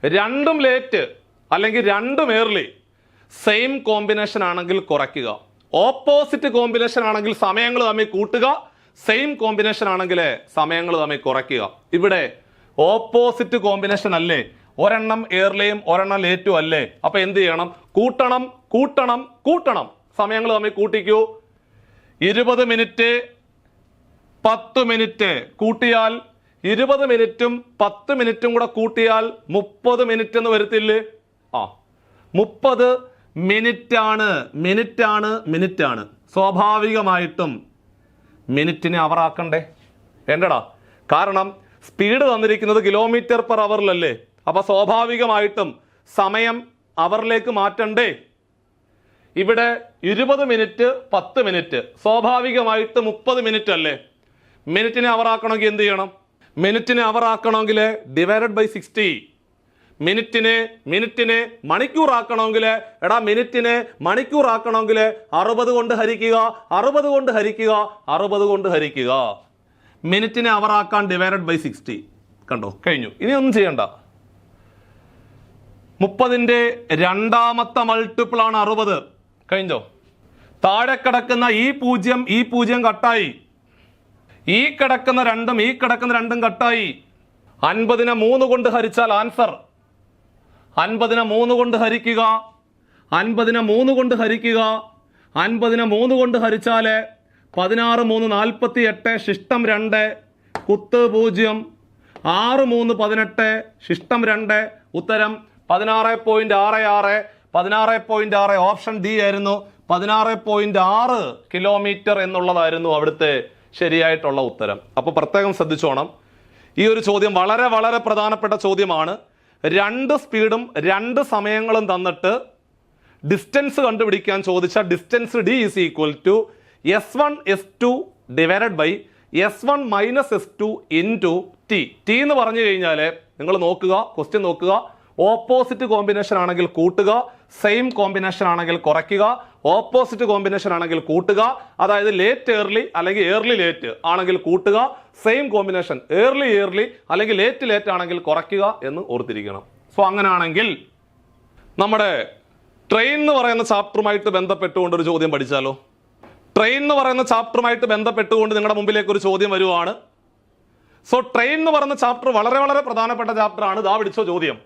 Speaker 1: 2 ലേറ്റ് അല്ലെങ്കിൽ 2 ഏർലി സെയിം കോമ്പിനേഷൻ ആണെങ്കിൽ കുറയ്ക്കുക. ഓപ്പോസിറ്റ് കോമ്പിനേഷൻ ആണെങ്കിൽ സമയങ്ങൾ തമ്മിൽ കൂട്ടുക, സെയിം കോമ്പിനേഷൻ ആണെങ്കിൽ സമയങ്ങൾ തമ്മിൽ കുറയ്ക്കുക. ഇവിടെ ഓപ്പോസിറ്റ് കോമ്പിനേഷൻ അല്ലേ, ഒരെണ്ണം ഏർലിയും ഒരെണ്ണം ലേറ്റും അല്ലേ. അപ്പൊ എന്ത് ചെയ്യണം? കൂട്ടണം, കൂട്ടണം, കൂട്ടണം. സമയങ്ങൾ തമ്മിൽ കൂട്ടിക്കൂ. 20 മിനിറ്റ് 10 മിനിറ്റ് കൂട്ടിയാൽ 20 മിനിറ്റും 10 മിനിറ്റും കൂടെ കൂട്ടിയാൽ 30 മിനിറ്റ് എന്ന് വരത്തില്ലേ? 30 മിനിറ്റാണ്, മിനിറ്റാണ്, മിനിറ്റാണ്. സ്വാഭാവികമായിട്ടും മിനിറ്റിനെ അവറാക്കണ്ടേ? വേണ്ടടാ. കാരണം സ്പീഡ് തന്നിരിക്കുന്നത് കിലോമീറ്റർ പെർ അവറിലല്ലേ. അപ്പൊ സ്വാഭാവികമായിട്ടും സമയം അവറിലേക്ക് മാറ്റണ്ടേ? ഇവിടെ 20 മിനിറ്റ് 10 മിനിറ്റ്, സ്വാഭാവികമായിട്ട് 30 മിനിറ്റ് അല്ലേ. മിനിറ്റിനെ അവറാക്കണമെങ്കിൽ എന്ത് ചെയ്യണം? മിനിറ്റിനെ അവറാക്കണമെങ്കിൽ ഡിവൈഡഡ് ബൈ 60. മിനിറ്റിനെ മണിക്കൂറാക്കണമെങ്കിൽ മിനിറ്റിനെ മണിക്കൂറാക്കണമെങ്കിൽ 60 കൊണ്ട് ഹരിക്കുക, 60 കൊണ്ട് ഹരിക്കുക, 60 കൊണ്ട് ഹരിക്കുക. മിനിറ്റിനെ അവറാക്കാൻ ഡിവൈഡഡ് ബൈ 60. കണ്ടോ? കഴിഞ്ഞു. ഇനി ഒന്നും ചെയ്യണ്ട. 30ന്റെ രണ്ടാമത്തെ മൾട്ടിപ്പിൾ ആണ് 60. കഴിഞ്ഞോ? താഴെ കിടക്കുന്ന ഈ 0 കട്ടായി, ഈ കിടക്കുന്ന 2 ഈ കിടക്കുന്ന 2 കട്ടായി. 50നെ 3 കൊണ്ട് ഹരിച്ചാൽ ആൻസർ 50നെ 3 കൊണ്ട് ഹരിക്കുക, 50നെ 3 കൊണ്ട് ഹരിക്കുക, 50നെ 3 കൊണ്ട് ഹരിച്ചാൽ 16 3 48, ശിഷ്ടം 2, കുത്ത് 0, 6 3 18, ശിഷ്ടം 2, ഉത്തരം 16.66. 16.6 ഓപ്ഷൻ ഡി ആയിരുന്നു. 16.6 കിലോമീറ്റർ എന്നുള്ളതായിരുന്നു അവിടുത്തെ ശരിയായിട്ടുള്ള ഉത്തരം. അപ്പൊ പ്രത്യേകം ശ്രദ്ധിച്ചോണം. ഈ ഒരു ചോദ്യം വളരെ വളരെ പ്രധാനപ്പെട്ട ചോദ്യമാണ്. 2 സ്പീഡും 2 സമയങ്ങളും തന്നിട്ട് ഡിസ്റ്റൻസ് കണ്ടുപിടിക്കാൻ ചോദിച്ച distance D is equal to S1 S2 divided by S1 minus S2 into T. T എന്ന് പറഞ്ഞു കഴിഞ്ഞാൽ നിങ്ങൾ നോക്കുക, ക്വസ്റ്റ്യൻ നോക്കുക. ഓപ്പോസിറ്റ് കോമ്പിനേഷൻ ആണെങ്കിൽ കൂട്ടുക, സെയിം കോമ്പിനേഷൻ ആണെങ്കിൽ കുറയ്ക്കുക. ഓപ്പോസിറ്റ് കോമ്പിനേഷൻ ആണെങ്കിൽ കൂട്ടുക, അതായത് ലേറ്റ് ഏർലി അല്ലെങ്കിൽ ഏർലി ലേറ്റ് ആണെങ്കിൽ കൂട്ടുക. സെയിം കോമ്പിനേഷൻ ഏർലി ഏർലി അല്ലെങ്കിൽ ലേറ്റ് ലേറ്റ് ആണെങ്കിൽ കുറയ്ക്കുക എന്ന് ഓർത്തിരിക്കണം. സോ അങ്ങനെയാണെങ്കിൽ നമ്മുടെ ട്രെയിൻ എന്ന് പറയുന്ന ചാപ്റ്ററുമായിട്ട് ബന്ധപ്പെട്ടുകൊണ്ട് ഒരു ചോദ്യം പഠിച്ചാലോ? ട്രെയിൻ എന്ന് പറയുന്ന ചാപ്റ്ററുമായിട്ട് ബന്ധപ്പെട്ടുകൊണ്ട് നിങ്ങളുടെ മുമ്പിലേക്ക് ഒരു ചോദ്യം വരുവാണ്. സോ ട്രെയിൻ എന്ന് പറയുന്ന ചാപ്റ്റർ വളരെ വളരെ പ്രധാനപ്പെട്ട ചാപ്റ്റർ ആണ്. ഇതാ പിടിച്ചോ ചോദ്യം.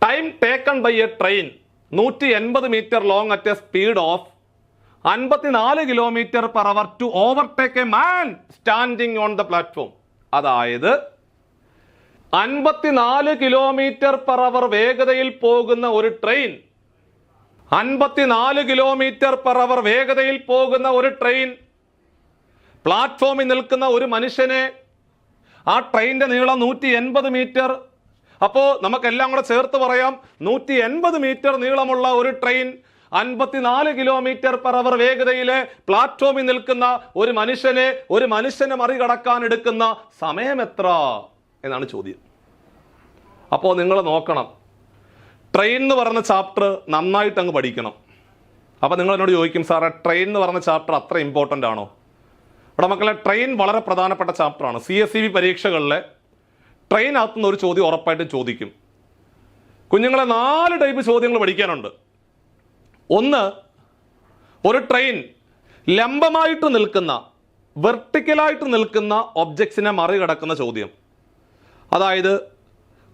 Speaker 1: Time taken by a train 180 metre long at a speed of 54 kilometre per hour to overtake a man standing on the platform. അതായത് 54 കിലോമീറ്റർ പെർ അവർ വേഗതയിൽ പോകുന്ന ഒരു ട്രെയിൻ 54 km/h വേഗതയിൽ പോകുന്ന ഒരു ട്രെയിൻ പ്ലാറ്റ്ഫോമിൽ നിൽക്കുന്ന ഒരു മനുഷ്യനെ, ആ ട്രെയിനിന്റെ നീളം 180 മീറ്റർ. അപ്പോൾ നമുക്കെല്ലാം കൂടെ ചേർത്ത് പറയാം, 180 മീറ്റർ നീളമുള്ള ഒരു ട്രെയിൻ 54 km/h വേഗതയിലെ പ്ലാറ്റ്ഫോമിൽ നിൽക്കുന്ന ഒരു മനുഷ്യനെ മറികടക്കാൻ എടുക്കുന്ന സമയം എത്ര എന്നാണ് ചോദ്യം. അപ്പോൾ നിങ്ങൾ നോക്കണം, ട്രെയിൻ എന്ന് പറഞ്ഞ ചാപ്റ്റർ നന്നായിട്ട് അങ്ങ് പഠിക്കണം. അപ്പോൾ നിങ്ങൾ എന്നോട് ചോദിക്കും, സാറേ ട്രെയിൻ എന്ന് പറഞ്ഞ ചാപ്റ്റർ അത്ര ഇമ്പോർട്ടൻ്റ് ആണോ? ഇവിടെ മക്കളെ, ട്രെയിൻ വളരെ പ്രധാനപ്പെട്ട ചാപ്റ്ററാണ്. CSEB പരീക്ഷകളിലെ ട്രെയിനകത്തുനിന്ന് ഒരു ചോദ്യം ഉറപ്പായിട്ടും ചോദിക്കും. കുഞ്ഞുങ്ങളെ 4 ടൈപ്പ് ചോദ്യങ്ങൾ പഠിക്കാനുണ്ട്. ഒന്ന്, ഒരു ട്രെയിൻ ലംബമായിട്ട് നിൽക്കുന്ന, വെർട്ടിക്കലായിട്ട് നിൽക്കുന്ന ഒബ്ജക്ട്സിനെ മറികടക്കുന്ന ചോദ്യം. അതായത്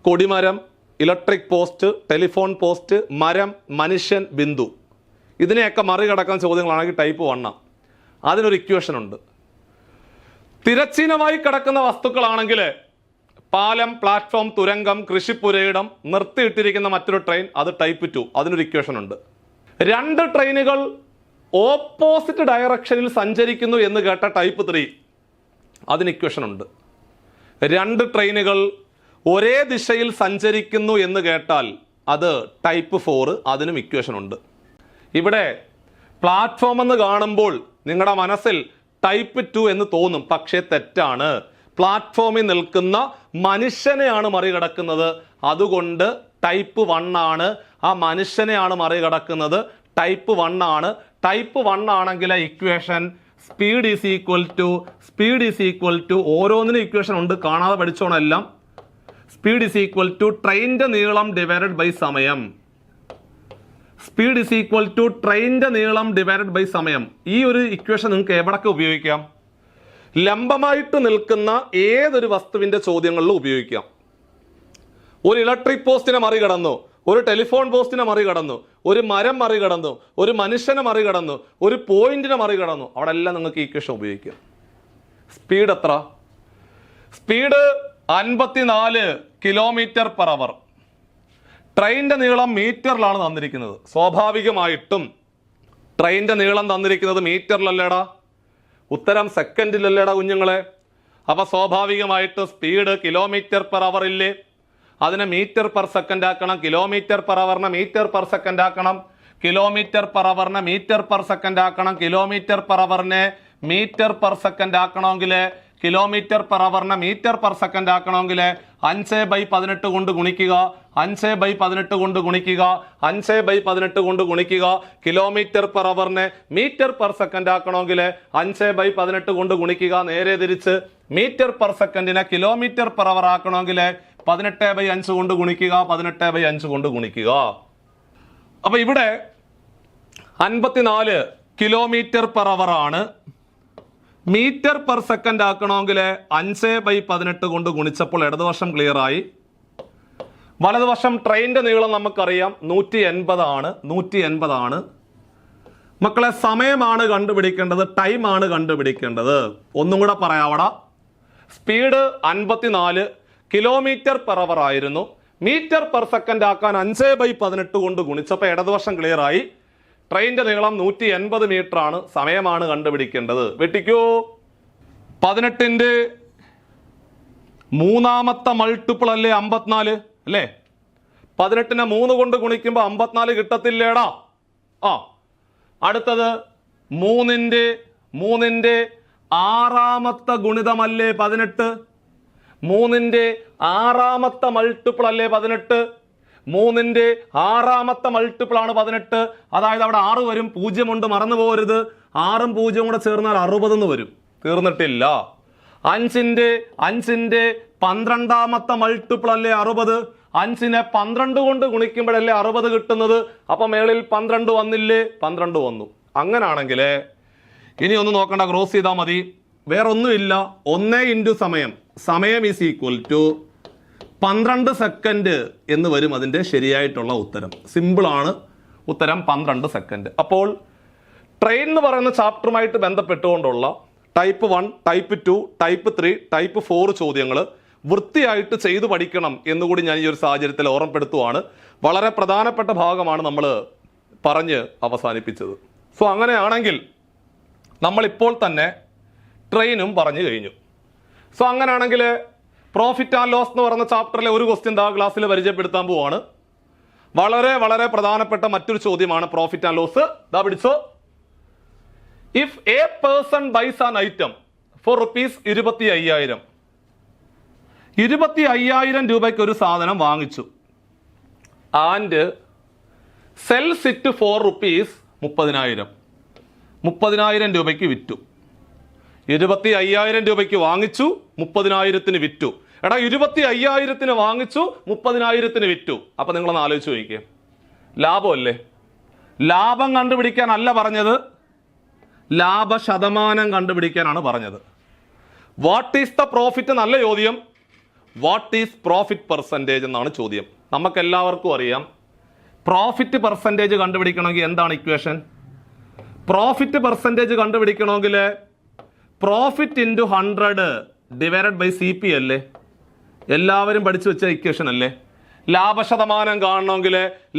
Speaker 1: കൊടിമരം, ഇലക്ട്രിക് പോസ്റ്റ്, ടെലിഫോൺ പോസ്റ്റ്, മരം, മനുഷ്യൻ, ബിന്ദു, ഇതിനെയൊക്കെ മറികടക്കുന്ന ചോദ്യങ്ങളാണെങ്കിൽ ടൈപ്പ് 1. അതിനൊരു ഇക്വേഷൻ ഉണ്ട്. തിരശ്ചീനമായി കിടക്കുന്ന വസ്തുക്കളാണെങ്കിൽ പാലം, പ്ലാറ്റ്ഫോം, തുരങ്കം, കൃഷിപ്പുരയിടം, നിർത്തിയിട്ടിരിക്കുന്ന മറ്റൊരു ട്രെയിൻ, അത് ടൈപ്പ് 2. അതിനൊരു ഇക്വേഷൻ ഉണ്ട്. 2 ട്രെയിനുകൾ ഓപ്പോസിറ്റ് ഡയറക്ഷനിൽ സഞ്ചരിക്കുന്നു എന്ന് കേട്ട ടൈപ്പ് 3, അതിന് ഇക്വേഷൻ ഉണ്ട്. 2 ട്രെയിനുകൾ ഒരേ ദിശയിൽ സഞ്ചരിക്കുന്നു എന്ന് കേട്ടാൽ അത് ടൈപ്പ് 4, അതിനും ഇക്വേഷൻ ഉണ്ട്. ഇവിടെ പ്ലാറ്റ്ഫോം എന്ന് കാണുമ്പോൾ നിങ്ങളുടെ മനസ്സിൽ ടൈപ്പ് 2 എന്ന് തോന്നും, പക്ഷേ തെറ്റാണ്. പ്ലാറ്റ്ഫോമിൽ നിൽക്കുന്ന മനുഷ്യനെയാണ് മറികടക്കുന്നത്, അതുകൊണ്ട് ടൈപ്പ് 1 ആണ്. ആ മനുഷ്യനെയാണ് മറികടക്കുന്നത്, ടൈപ്പ് 1 ആണ്. ടൈപ്പ് 1 ആണെങ്കിൽ equation speed is equal to ഓരോന്നിനും ഇക്വേഷൻ ഉണ്ട്, കാണാതെ പഠിച്ചോണം എല്ലാം. സ്പീഡ് ഈസ് ഈക്വൽ ടു ട്രെയിനിന്റെ നീളം ഡിവൈഡഡ് ബൈ സമയം. സ്പീഡ് ഈസ് ഈക്വൽ ടു ട്രെയിനിന്റെ നീളം ഡിവൈഡഡ് ബൈ സമയം. ഈ ഒരു ഇക്വേഷൻ നിങ്ങൾക്ക് എവിടൊക്കെ ഉപയോഗിക്കാം? ലംബമായിട്ട് നിൽക്കുന്ന ഏതൊരു വസ്തുവിന്റെ ചോദ്യങ്ങളിലും ഉപയോഗിക്കാം. ഒരു ഇലക്ട്രിക് പോസ്റ്റിനെ മറികടന്നു, ഒരു ടെലിഫോൺ പോസ്റ്റിനെ മറികടന്നു, ഒരു മരം മറികടന്നു, ഒരു മനുഷ്യനെ മറികടന്നു, ഒരു പോയിന്റിനെ മറികടന്നു, അവിടെ എല്ലാം നിങ്ങൾക്ക് ഇക്വേഷൻ ഉപയോഗിക്കാം. സ്പീഡ് എത്ര? Speed 54 km/h. ട്രെയിനിന്റെ നീളം മീറ്ററിലാണ് തന്നിരിക്കുന്നത്. സ്വാഭാവികമായിട്ടും ട്രെയിനിന്റെ നീളം തന്നിരിക്കുന്നത് മീറ്ററിലല്ലേടാ, ഉത്തരം സെക്കൻഡിലല്ലേടാ കുഞ്ഞുങ്ങളെ. അപ്പൊ സ്വാഭാവികമായിട്ട് സ്പീഡ് km/h ഇല്ലേ, അതിനെ മീറ്റർ പെർ സെക്കൻഡ് ആക്കണം. km/h മീറ്റർ പെർ സെക്കൻഡ് ആക്കണം. km/h മീറ്റർ പെർ സെക്കൻഡ് ആക്കണം. km/h മീറ്റർ പെർ സെക്കൻഡ് ആക്കണമെങ്കിൽ km/h മീറ്റർ പെർ സെക്കൻഡ് ആക്കണമെങ്കിൽ 5/18 കൊണ്ട് ഗുണിക്കുക. 5/18 കൊണ്ട് ഗുണിക്കുക. 5/18 കൊണ്ട് ഗുണിക്കുക. km/h മീറ്റർ പെർ സെക്കൻഡ് ആക്കണമെങ്കിൽ 5/18 കൊണ്ട് ഗുണിക്കുക. നേരെ തിരിച്ച് മീറ്റർ പെർ സെക്കൻഡിനെ km/h ആക്കണമെങ്കിൽ 18/5 കൊണ്ട് ഗുണിക്കുക. 18/5 കൊണ്ട് ഗുണിക്കുക. അപ്പൊ ഇവിടെ 54 km/h ആണ്. മീറ്റർ പെർ സെക്കൻഡ് ആക്കണമെങ്കിൽ 5/18 കൊണ്ട് ഗുണിച്ചപ്പോൾ ഇടതുവശം ക്ലിയർ ആയി. വലതുവശം ട്രെയിനിന്റെ നീളം നമുക്കറിയാം 180 ആണ്. 180 ആണ്. മക്കളെ, സമയമാണ് കണ്ടുപിടിക്കേണ്ടത്, ടൈം ആണ് കണ്ടുപിടിക്കേണ്ടത്. ഒന്നും കൂടെ പറയാവട. സ്പീഡ് 54 km/h ആയിരുന്നു. മീറ്റർ പെർ സെക്കൻഡ് ആക്കാൻ 5/18 കൊണ്ട് ഗുണിച്ചപ്പോൾ ഇടതുവശം ക്ലിയർ ആയി. ട്രെയിനിന്റെ നീളം 180 മീറ്റർ ആണ്. സമയമാണ് കണ്ടുപിടിക്കേണ്ടത്. വെട്ടിക്കോ. 18ന്റെ മൂന്നാമത്തെ മൾട്ടിപ്പിൾ അല്ലേ 54 അല്ലേ? 18നെ 3 കൊണ്ട് ഗുണിക്കുമ്പോൾ 54 കിട്ടത്തില്ലേടാ. അടുത്തത് 3ന്റെ 6ാമത്തെ ഗുണിതമല്ലേ 18? 3ന്റെ 6ാമത്തെ മൾട്ടിപ്പിൾ അല്ലേ 18? 3ന്റെ 6ാമത്തെ മൾട്ടിപ്പിൾ ആണ് 18. അതായത് അവിടെ 6 വരും, 0 ഉണ്ട്, മറന്നു പോകരുത്. 6ഉം 0ഉം കൂടെ ചേർന്നാൽ 60 എന്ന് വരും. തീർന്നിട്ടില്ല. 5ന്റെ 12ാമത്തെ മൾട്ടിപ്പിൾ അല്ലേ 60? 5നെ 12 കൊണ്ട് ഗുണിക്കുമ്പോഴല്ലേ 60 കിട്ടുന്നത്. അപ്പൊ മേളിൽ 12 വന്നില്ലേ? 12 വന്നു. അങ്ങനാണെങ്കിൽ ഇനി ഒന്ന് നോക്കണ്ട, ക്രോസ് ചെയ്താൽ മതി. വേറെ ഒന്നുമില്ല. 1 ഇൻറ്റു സമയം ഈസ് ഈക്വൽ ടു 12 സെക്കൻഡ് എന്ന് വരും അതിൻ്റെ ശരിയായിട്ടുള്ള ഉത്തരം. സിമ്പിളാണ്. ഉത്തരം 12 സെക്കൻഡ്. അപ്പോൾ ട്രെയിൻ എന്ന് പറയുന്ന ചാപ്റ്ററുമായിട്ട് ബന്ധപ്പെട്ടുകൊണ്ടുള്ള ടൈപ്പ് 1, ടൈപ്പ് 2, ടൈപ്പ് 3, ടൈപ്പ് 4 ചോദ്യങ്ങൾ വൃത്തിയായിട്ട് ചെയ്തു പഠിക്കണം എന്നുകൂടി ഞാൻ ഈ ഒരു സാഹചര്യത്തിൽ ഓർമ്മപ്പെടുത്തുവാണ്. വളരെ പ്രധാനപ്പെട്ട ഭാഗമാണ് നമ്മൾ പറഞ്ഞ് അവസാനിപ്പിച്ചത്. സോ അങ്ങനെയാണെങ്കിൽ നമ്മളിപ്പോൾ തന്നെ ട്രെയിനും പറഞ്ഞു കഴിഞ്ഞു. സോ അങ്ങനെയാണെങ്കിൽ പ്രോഫിറ്റ് ആൻഡ് ലോസ് എന്ന് പറയുന്ന ചാപ്റ്ററിലെ ഒരു ക്വസ്റ്റ്യൻ ക്ലാസ്സിൽ പരിചയപ്പെടുത്താൻ പോവാണ്. വളരെ വളരെ പ്രധാനപ്പെട്ട മറ്റൊരു ചോദ്യമാണ് പ്രോഫിറ്റ് ആൻഡ് ലോസ്. പിടിച്ചോ. If a person buys an item for rupees 25,000, 25,000 രൂപയ്ക്ക് ഒരു സാധനം വാങ്ങിച്ചു. And sells it for rupees 30,000, 30,000 രൂപയ്ക്ക് വിറ്റു. 25,000 രൂപയ്ക്ക് വാങ്ങിച്ചു, 30,000 വിറ്റു. എടാ 25,000 വാങ്ങിച്ചു, 30,000 വിറ്റു. അപ്പൊ നിങ്ങളൊന്ന് ആലോചിച്ച് നോക്കിയേ, ലാഭമല്ലേ? ലാഭം കണ്ടുപിടിക്കാനല്ല പറഞ്ഞത്, ലാഭ ശതമാനം കണ്ടുപിടിക്കാനാണ് പറഞ്ഞത്. What is the profit? നല്ല ചോദ്യം. വാട്ട് ഈസ് പ്രോഫിറ്റ് പെർസെൻറ്റേജ് എന്നാണ് ചോദ്യം. നമുക്ക് എല്ലാവർക്കും അറിയാം, പ്രോഫിറ്റ് പെർസെൻറ്റേജ് കണ്ടുപിടിക്കണമെങ്കിൽ എന്താണ് ഇക്വേഷൻ? പ്രോഫിറ്റ് പെർസെൻറ്റേജ് കണ്ടുപിടിക്കണമെങ്കിൽ profit into 100 divided by CP അല്ലേ? എല്ലാവരും പഠിച്ചു വെച്ച ഇക്വേഷൻ അല്ലേ? ലാഭശതമാനം കാണണമെങ്കിൽ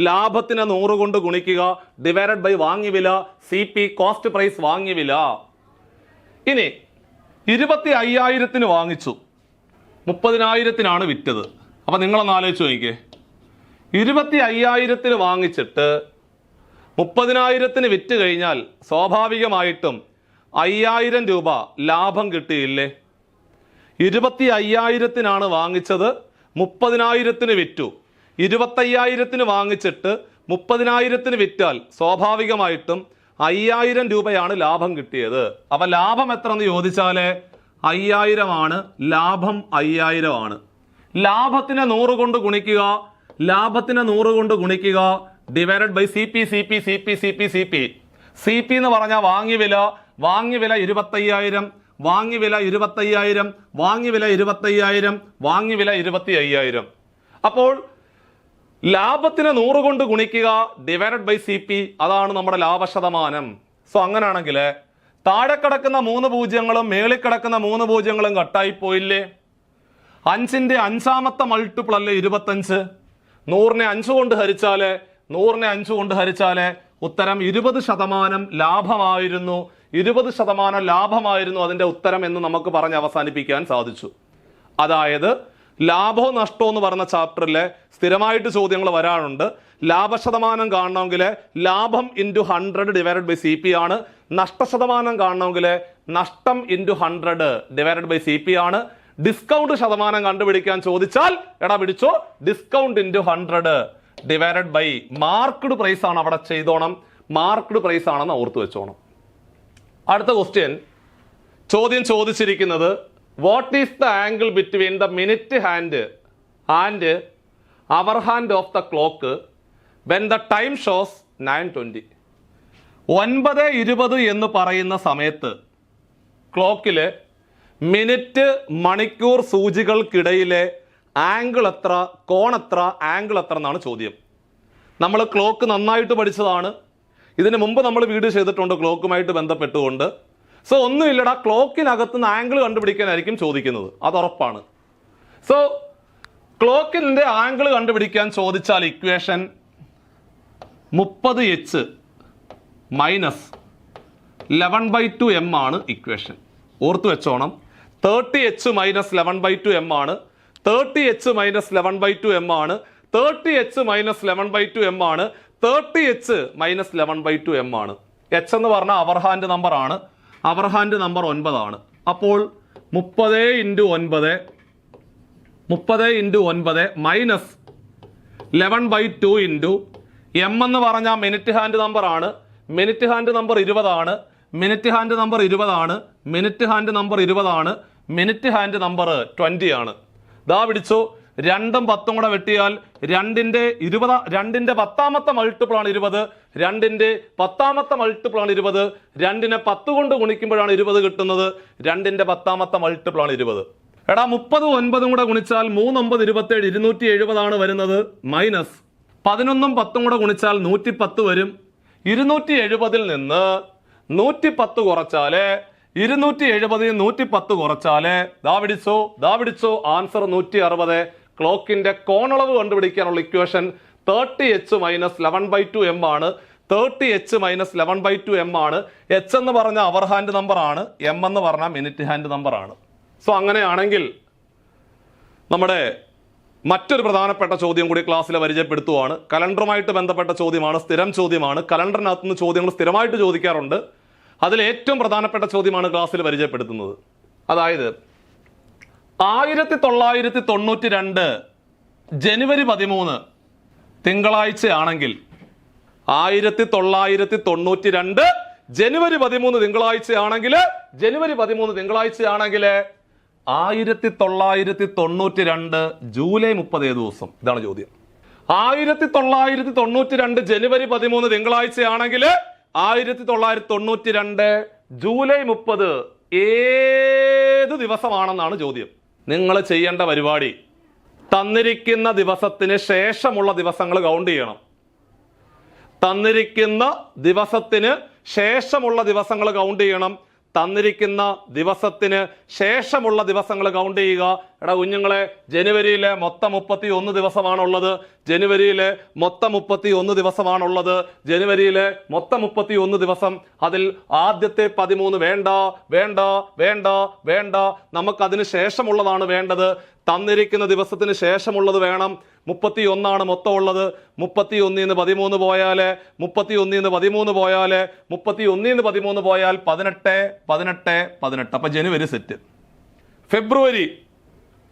Speaker 1: ലാഭത്തിനെ 100 കൊണ്ട് ഗുണിക്കുക, ഡിവൈഡഡ് ബൈ വാങ്ങിയ വില, CP കോസ്റ്റ് പ്രൈസ് വാങ്ങിയ വില. ഇനി 25,000 വാങ്ങിച്ചു, 30,000 വിറ്റത്. അപ്പൊ നിങ്ങളൊന്ന് ആലോചിച്ച് നോക്കിക്കേ, 25,000 വാങ്ങിച്ചിട്ട് 30,000 വിറ്റ് കഴിഞ്ഞാൽ സ്വാഭാവികമായിട്ടും 5,000 രൂപ ലാഭം കിട്ടിയില്ലേ? 25,000 വാങ്ങിച്ചത്, 30,000 വിറ്റു. 25,000 വാങ്ങിച്ചിട്ട് 30,000 വിറ്റാൽ സ്വാഭാവികമായിട്ടും 5,000 രൂപയാണ് ലാഭം കിട്ടിയത്. അപ്പൊ ലാഭം എത്ര എന്ന് ചോദിച്ചാല് 5,000 ആണ്. ലാഭം 5,000 ആണ്. ലാഭത്തിനെ 100 കൊണ്ട് ഗുണിക്കുക, ലാഭത്തിനെ 100 കൊണ്ട് ഗുണിക്കുക, ഡിവൈഡഡ് ബൈ CP. CP എന്ന് പറഞ്ഞാൽ വാങ്ങിയ വില. വാങ്ങിയ വില 25,000, വാങ്ങിയ വില 25,000, വാങ്ങിയ വില 25,000, വാങ്ങിയ വില 25,000. അപ്പോൾ ലാഭത്തിനെ 100 കൊണ്ട് ഗുണിക്കുക, ഡിവൈഡഡ് ബൈ CP, അതാണ് നമ്മുടെ ലാഭശതമാനം. സോ അങ്ങനെയാണെങ്കിൽ താഴെ കിടക്കുന്ന 3 പൂജ്യങ്ങളും മേളിൽ കിടക്കുന്ന 3 പൂജ്യങ്ങളും കട്ടായി പോയില്ലേ? 5ന്റെ 5ാമത്തെ മൾട്ടിപ്പിൾ അല്ലേ 25? 100നെ 5 കൊണ്ട് ഹരിച്ചാല്, 100നെ 5 കൊണ്ട് ഹരിച്ചാല് ഉത്തരം 20% ലാഭമായിരുന്നു. 20% ലാഭമായിരുന്നു അതിന്റെ ഉത്തരം എന്ന് നമുക്ക് പറഞ്ഞ് അവസാനിപ്പിക്കാൻ സാധിച്ചു. അതായത് ലാഭവും നഷ്ടവും എന്ന് പറഞ്ഞ ചാപ്റ്ററിലെ സ്ഥിരമായിട്ട് ചോദ്യങ്ങൾ വരാറുണ്ട്. ലാഭശതമാനം കാണണമെങ്കിൽ ലാഭം ഇൻറ്റു 100 ഡിവൈഡഡ് ബൈ CP ആണ്. നഷ്ടശതമാനം കാണണമെങ്കിൽ നഷ്ടം ഇൻറ്റു 100 ഡിവൈഡഡ് ബൈ CP ആണ്. ഡിസ്കൗണ്ട് ശതമാനം കണ്ടുപിടിക്കാൻ ചോദിച്ചാൽ എടാ പിടിച്ചോ, discount into 100 divided by marked price ആണ്. അവിടെ ചെയ്തോണം, മാർക്ക്ഡ് പ്രൈസ് ആണെന്ന് ഓർത്ത് വെച്ചോണം. അടുത്ത ക്വസ്റ്റ്യൻ ചോദ്യം ചോദിച്ചിരിക്കുന്നത് what is the angle between the minute hand and hour hand of the clock when the time shows 9:20? 9:20 എന്ന് പറയുന്ന സമയത്ത് ക്ലോക്കില് മിനിറ്റ്, മണിക്കൂർ സൂചികൾക്കിടയിലെ ആംഗിൾ എത്ര, കോണെത്ര, ആംഗിൾ എത്ര എന്നാണ് ചോദ്യം. നമ്മൾ ക്ലോക്ക് നന്നായിട്ട് പഠിച്ചതാണ്. ഇതിന് മുമ്പ് നമ്മൾ വീഡിയോ ചെയ്തിട്ടുണ്ട് ക്ലോക്കുമായിട്ട് ബന്ധപ്പെട്ടുകൊണ്ട്. സോ ഒന്നുമില്ലടാ, ക്ലോക്കിനകത്ത് നിന്ന് ആംഗിൾ കണ്ടുപിടിക്കാനായിരിക്കും ചോദിക്കുന്നത്, അത് ഉറപ്പാണ്. സോ ക്ലോക്കിന്റെ ആംഗിൾ കണ്ടുപിടിക്കാൻ ചോദിച്ചാൽ ഇക്വേഷൻ 30H മൈനസ് 11/2 m ആണ് ഇക്വേഷൻ. ഓർത്ത് വെച്ചോണം, 30H മൈനസ് 11/2 m ആണ്. 30H മൈനസ് 11/2 m ആണ്. 30H മൈനസ് 11/2 m ആണ്. 30H മൈനസ് 11/2 m ആണ്. H എന്ന് പറഞ്ഞാൽ അവർ ഹാൻഡ് നമ്പർ ആണ്. അവർ ഹാൻഡ് നമ്പർ 9 ആണ്. അപ്പോൾ 30 × 9 മൈനസ് 11/2 ഇൻറ്റു m എന്ന് പറഞ്ഞാൽ മിനിറ്റ് ഹാൻഡ് നമ്പർ ആണ്. മിനിറ്റ് ഹാൻഡ് നമ്പർ 20 ആണ്. മിനിറ്റ് ഹാൻഡ് നമ്പർ 20 ആണ്. മിനിറ്റ് ഹാൻഡ് നമ്പർ 20 ആണ്. മിനിറ്റ് ഹാൻഡ് നമ്പർ 20 ആണ്. ദാ പിടിച്ചോ, 2ഉം 10ഉം കൂടെ വെട്ടിയാൽ 2ന്റെ 10ാമത്തെ മൾട്ടിപ്പിൾ ആണ് 20. 2ന്റെ 10ാമത്തെ മൾട്ടിപ്പിൾ ആണ് 20. 2നെ 10 കൊണ്ട് ഗുണിക്കുമ്പോഴാണ് 20 കിട്ടുന്നത്. 2ന്റെ 10ാമത്തെ മൾട്ടിപ്പിൾ ആണ് 20. എടാ 30ഉം 9ഉം കൂടെ ഗുണിച്ചാൽ 3 9 27 270 ആണ് വരുന്നത്. മൈനസ് 11ഉം 10ഉം കൂടെ ഗുണിച്ചാൽ 110 വരും. 270ൽ നിന്ന് 110 കുറച്ചാല് 270 110 കുറച്ചാല് ദാ പിടിച്ചോ ആൻസർ 160. ക്ലോക്കിന്റെ കോണളവ് കണ്ടുപിടിക്കാനുള്ള ഇക്വേഷൻ 30H മൈനസ് 11/2 m ആണ്. 30H മൈനസ് 11/2 ആണ്. H എന്ന് പറഞ്ഞ അവർ ഹാൻഡ് നമ്പർ ആണ്, M എന്ന് പറഞ്ഞ മിനിറ്റ് ഹാൻഡ് നമ്പർ ആണ്. സോ അങ്ങനെയാണെങ്കിൽ നമ്മുടെ മറ്റൊരു പ്രധാനപ്പെട്ട ചോദ്യം കൂടി ക്ലാസ്സിൽ പരിചയപ്പെടുത്തുവാണ്. കലണ്ടറുമായിട്ട് ബന്ധപ്പെട്ട ചോദ്യമാണ്, സ്ഥിരം ചോദ്യമാണ്. കലണ്ടറിനകത്ത് നിന്ന് ചോദ്യങ്ങൾ സ്ഥിരമായിട്ട് ചോദിക്കാറുണ്ട്. അതിൽ ഏറ്റവും പ്രധാനപ്പെട്ട ചോദ്യമാണ് ക്ലാസ്സിൽ പരിചയപ്പെടുത്തുന്നത്. അതായത് 1992 ജനുവരി 13 തിങ്കളാഴ്ചയാണെങ്കിൽ 1992 ജനുവരി 13 തിങ്കളാഴ്ചയാണെങ്കിൽ 1992 ജൂലൈ 30 ഏത് ദിവസം? ഇതാണ് ചോദ്യം. 1992 ജനുവരി 13 തിങ്കളാഴ്ചയാണെങ്കിൽ 1992 ജൂലൈ 30 ഏത് ദിവസമാണെന്നാണ് ചോദ്യം. നിങ്ങൾ ചെയ്യേണ്ട പരിപാടി തന്നിരിക്കുന്ന ദിവസത്തിന് ശേഷമുള്ള ദിവസങ്ങൾ കൗണ്ട് ചെയ്യണം. തന്നിരിക്കുന്ന ദിവസത്തിന് ശേഷമുള്ള ദിവസങ്ങൾ കൗണ്ട് ചെയ്യണം. തന്നിരിക്കുന്ന ദിവസത്തിന് ശേഷമുള്ള ദിവസങ്ങൾ കൗണ്ട് ചെയ്യുക. എടാ കുഞ്ഞുങ്ങളെ, ജനുവരിയിലെ മൊത്തം 31 ദിവസമാണുള്ളത്. ജനുവരിയിലെ മൊത്തം 31 ദിവസമാണുള്ളത്. ജനുവരിയിലെ മൊത്തം 31 ദിവസം. അതിൽ ആദ്യത്തെ 13 വേണ്ട വേണ്ട വേണ്ട വേണ്ട, നമുക്കതിന് ശേഷമുള്ളതാണ് വേണ്ടത്. തന്നിരിക്കുന്ന ദിവസത്തിന് ശേഷമുള്ളത് വേണം. 31 മൊത്തം ഉള്ളത്. 31 13 പോയാല് 31 13 പോയാല് 31 13 പോയാൽ 18 18 18. അപ്പൊ ജനുവരി സെറ്റ്. ഫെബ്രുവരി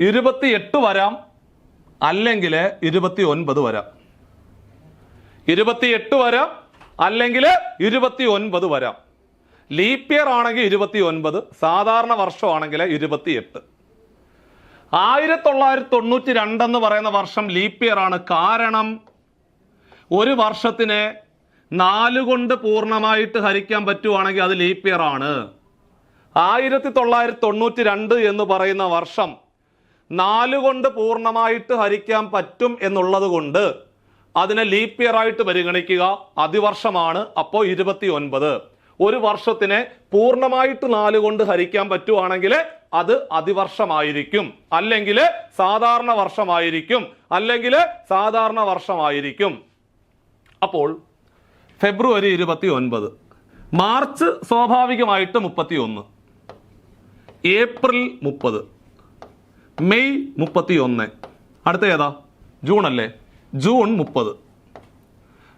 Speaker 1: 28 വരാം, അല്ലെങ്കിൽ 29 വരാം. 28 വരാം, അല്ലെങ്കിൽ 29 വരാം. ലീപ്പ് ഇയർ ആണെങ്കിൽ 29, സാധാരണ വർഷമാണെങ്കിൽ 28. 1992 എന്ന് പറയുന്ന വർഷം ലീപ്പ് ഇയർ ആണ്. കാരണം ഒരു വർഷത്തിനെ 4 കൊണ്ട് പൂർണ്ണമായിട്ട് ഹരിക്കാൻ പറ്റുവാണെങ്കിൽ അത് ലീപ്പ് ഇയർ ആണ്. 1992 എന്ന് പറയുന്ന വർഷം 4 കൊണ്ട് പൂർണ്ണമായിട്ട് ഹരിക്കാൻ പറ്റും എന്നുള്ളത് കൊണ്ട് അതിനെ ലീപ്പ് ഇയർ ആയിട്ട് പരിഗണിക്കുക. അതിവർഷമാണ്. അപ്പോൾ 29. ഒരു വർഷത്തിനെ പൂർണ്ണമായിട്ട് 4 കൊണ്ട് ഹരിക്കാൻ പറ്റുവാണെങ്കിൽ അത് അതിവർഷമായിരിക്കും, അല്ലെങ്കിൽ സാധാരണ വർഷമായിരിക്കും, അല്ലെങ്കിൽ സാധാരണ വർഷമായിരിക്കും. അപ്പോൾ ഫെബ്രുവരി 29, മാർച്ച് സ്വാഭാവികമായിട്ട് 31, ഏപ്രിൽ 30, മെയ് 31. അടുത്ത ഏതാ? ജൂൺ അല്ലേ? ജൂൺ 30.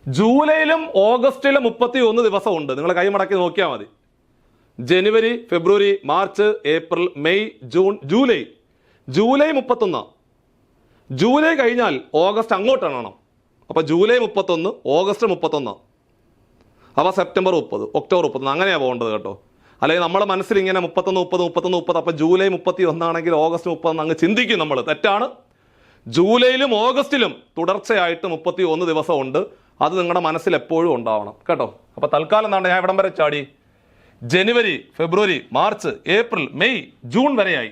Speaker 1: ജൂലൈയിലും ഓഗസ്റ്റിലും 31 ദിവസമുണ്ട്. നിങ്ങൾ കൈമടക്കി നോക്കിയാൽ മതി. ജനുവരി, ഫെബ്രുവരി, March, April, May, June, July. July 31. July കഴിഞ്ഞാൽ ഓഗസ്റ്റ് അങ്ങോട്ട് എണ്ണണം. അപ്പൊ ജൂലൈ 31, ഓഗസ്റ്റ് 31, അപ്പൊ സെപ്റ്റംബർ 30, ഒക്ടോബർ 30. അങ്ങനെയാ പോകേണ്ടത് കേട്ടോ. അല്ലെങ്കിൽ നമ്മുടെ മനസ്സിൽ ഇങ്ങനെ 31 30 31 30, അപ്പൊ ജൂലൈ 31 ആണെങ്കിൽ ഓഗസ്റ്റ് 30 അങ്ങ് ചിന്തിക്കും നമ്മൾ. തെറ്റാണ്. ജൂലൈയിലും ഓഗസ്റ്റിലും തുടർച്ചയായിട്ട് 31 ദിവസമുണ്ട്. അത് നിങ്ങളുടെ മനസ്സിൽ എപ്പോഴും ഉണ്ടാവണം കേട്ടോ. അപ്പൊ തൽക്കാലം എന്താണ്, ഞാൻ ഇവിടം വരെ ചാടി. ജനുവരി, ഫെബ്രുവരി, മാർച്ച്, ഏപ്രിൽ, മെയ്, ജൂൺ വരെയായി.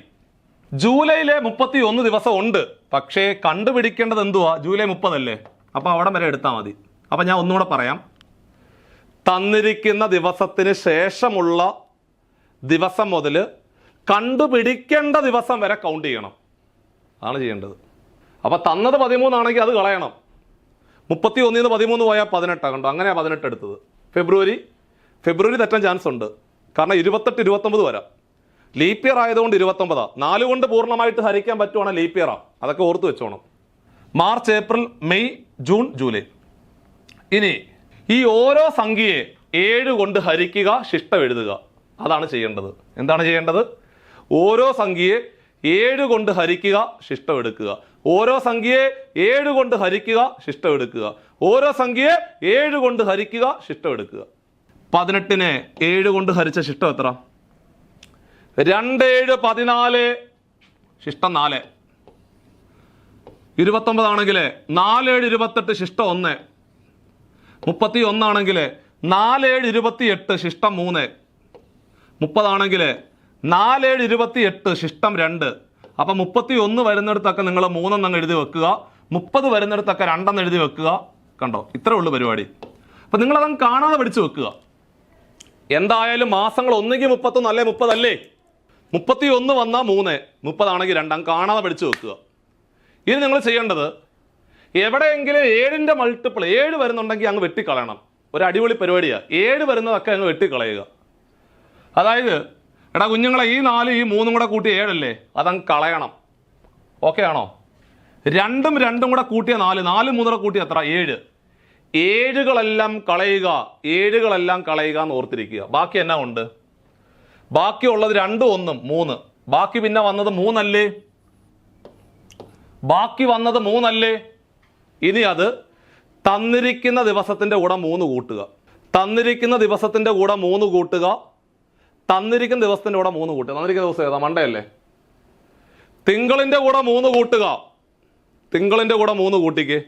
Speaker 1: ജൂലൈയിലെ 31 ദിവസം ഉണ്ട്. പക്ഷേ കണ്ടുപിടിക്കേണ്ടത് എന്തുവാ? ജൂലൈ 30 അല്ലേ? അപ്പൊ അവിടം വരെ എടുത്താൽ മതി. അപ്പൊ ഞാൻ ഒന്നുകൂടെ പറയാം. തന്നിരിക്കുന്ന ദിവസത്തിന് ശേഷമുള്ള ദിവസം മുതൽ കണ്ടുപിടിക്കേണ്ട ദിവസം വരെ കൗണ്ട് ചെയ്യണം. അതാണ് ചെയ്യേണ്ടത്. അപ്പൊ തന്നത് 13 ആണെങ്കിൽ അത് കളയണം. 31 13 പോയാൽ 18 കണ്ടോ? അങ്ങനെയാ 18 എടുത്തത്. ഫെബ്രുവരി തെറ്റാൻ ചാൻസ് ഉണ്ട്. കാരണം 28 29 വരാം. ലീപ്പ് ഇയർ ആയതുകൊണ്ട് 29. 4 കൊണ്ട് പൂർണ്ണമായിട്ട് ഹരിക്കാൻ പറ്റുവാണ് ലീപ്പ് ഇയറാ. അതൊക്കെ ഓർത്ത് വെച്ചോണം. March, April, May, June, July. ഇനി ഈ ഓരോ സംഖ്യയെ 7 കൊണ്ട് ഹരിക്കുക, ശിഷ്ടം എഴുതുക. അതാണ് ചെയ്യേണ്ടത്. എന്താണ് ചെയ്യേണ്ടത്? ഓരോ സംഖ്യയെ 7 കൊണ്ട് ഹരിക്കുക, ശിഷ്ടം എടുക്കുക. ഓരോ സംഖ്യയെ 7 കൊണ്ട് ഹരിക്കുക, ശിഷ്ടം എടുക്കുക. ഓരോ സംഖ്യയെ 7 കൊണ്ട് ഹരിക്കുക, ശിഷ്ടം എടുക്കുക. 18നെ 7 കൊണ്ട് ഹരിച്ച ശിഷ്ടം എത്ര? 2 7 14, ശിഷ്ടം 4. 29 ആണെങ്കിൽ 4 7 28, ശിഷ്ടം 1. 31 ആണെങ്കിൽ 4 7 28, ശിഷ്ടം 3. 30 ആണെങ്കിൽ 4 7 28, ശിഷ്ടം 2. അപ്പൊ 31 വരുന്നിടത്തൊക്കെ നിങ്ങൾ 3 അങ്ങ് എഴുതി വെക്കുക. 30 വരുന്നിടത്തൊക്കെ 2 എഴുതി വെക്കുക. കണ്ടോ? ഇത്രേ ഉള്ളൂ പരിപാടി. അപ്പൊ നിങ്ങൾ അതങ്ങ് കാണാതെ പഠിച്ചു വെക്കുക. എന്തായാലും മാസങ്ങൾ ഒന്നുകിൽ 31 അല്ലേ 30 അല്ലേ? 31 വന്നാൽ 3, 30 ആണെങ്കിൽ 2 അങ്ങ് കാണാതെ പഠിച്ചു വെക്കുക. ഇനി നിങ്ങൾ ചെയ്യേണ്ടത്, എവിടെയെങ്കിലും 7ന്റെ മൾട്ടിപ്പിൾ 7 വരുന്നുണ്ടെങ്കിൽ അങ്ങ് വെട്ടിക്കളയണം. ഒരു അടിപൊളി പരിപാടിയാണ്. 7 വരുന്നതൊക്കെ അങ്ങ് വെട്ടിക്കളയുക. അതായത് എടാ കുഞ്ഞുങ്ങളെ, ഈ 4 ഈ 3 കൂടെ കൂട്ടി 7 അല്ലേ, അതങ്ങ് കളയണം. ഓക്കെ ആണോ? 2 കൂടെ കൂട്ടിയ 4, 4 3 കൂട്ടിയ എത്ര? 7. 7കളെല്ലാം കളയുക, 7കളെല്ലാം കളയുക എന്ന് ഓർത്തിരിക്കുക. ബാക്കി എന്നാ ഉണ്ട്? ബാക്കിയുള്ളത് 2 1 3. ബാക്കി പിന്നെ വന്നത് 3 അല്ലേ? ബാക്കി വന്നത് 3 അല്ലേ? ഇനി അത് തന്നിരിക്കുന്ന ദിവസത്തിന്റെ കൂടെ 3 കൂട്ടുക. തന്നിരിക്കുന്ന ദിവസത്തിന്റെ കൂടെ 3 കൂട്ടുക. തന്നിരിക്കുന്ന ദിവസത്തിന്റെ കൂടെ 3 കൂട്ടുക. തന്നിരിക്കുന്ന ദിവസം ഏതാ? മൺഡേ അല്ലേ? തിങ്കളിന്റെ കൂടെ 3 കൂട്ടുക. തിങ്കളിന്റെ കൂടെ 3 കൂട്ടിക്ക്.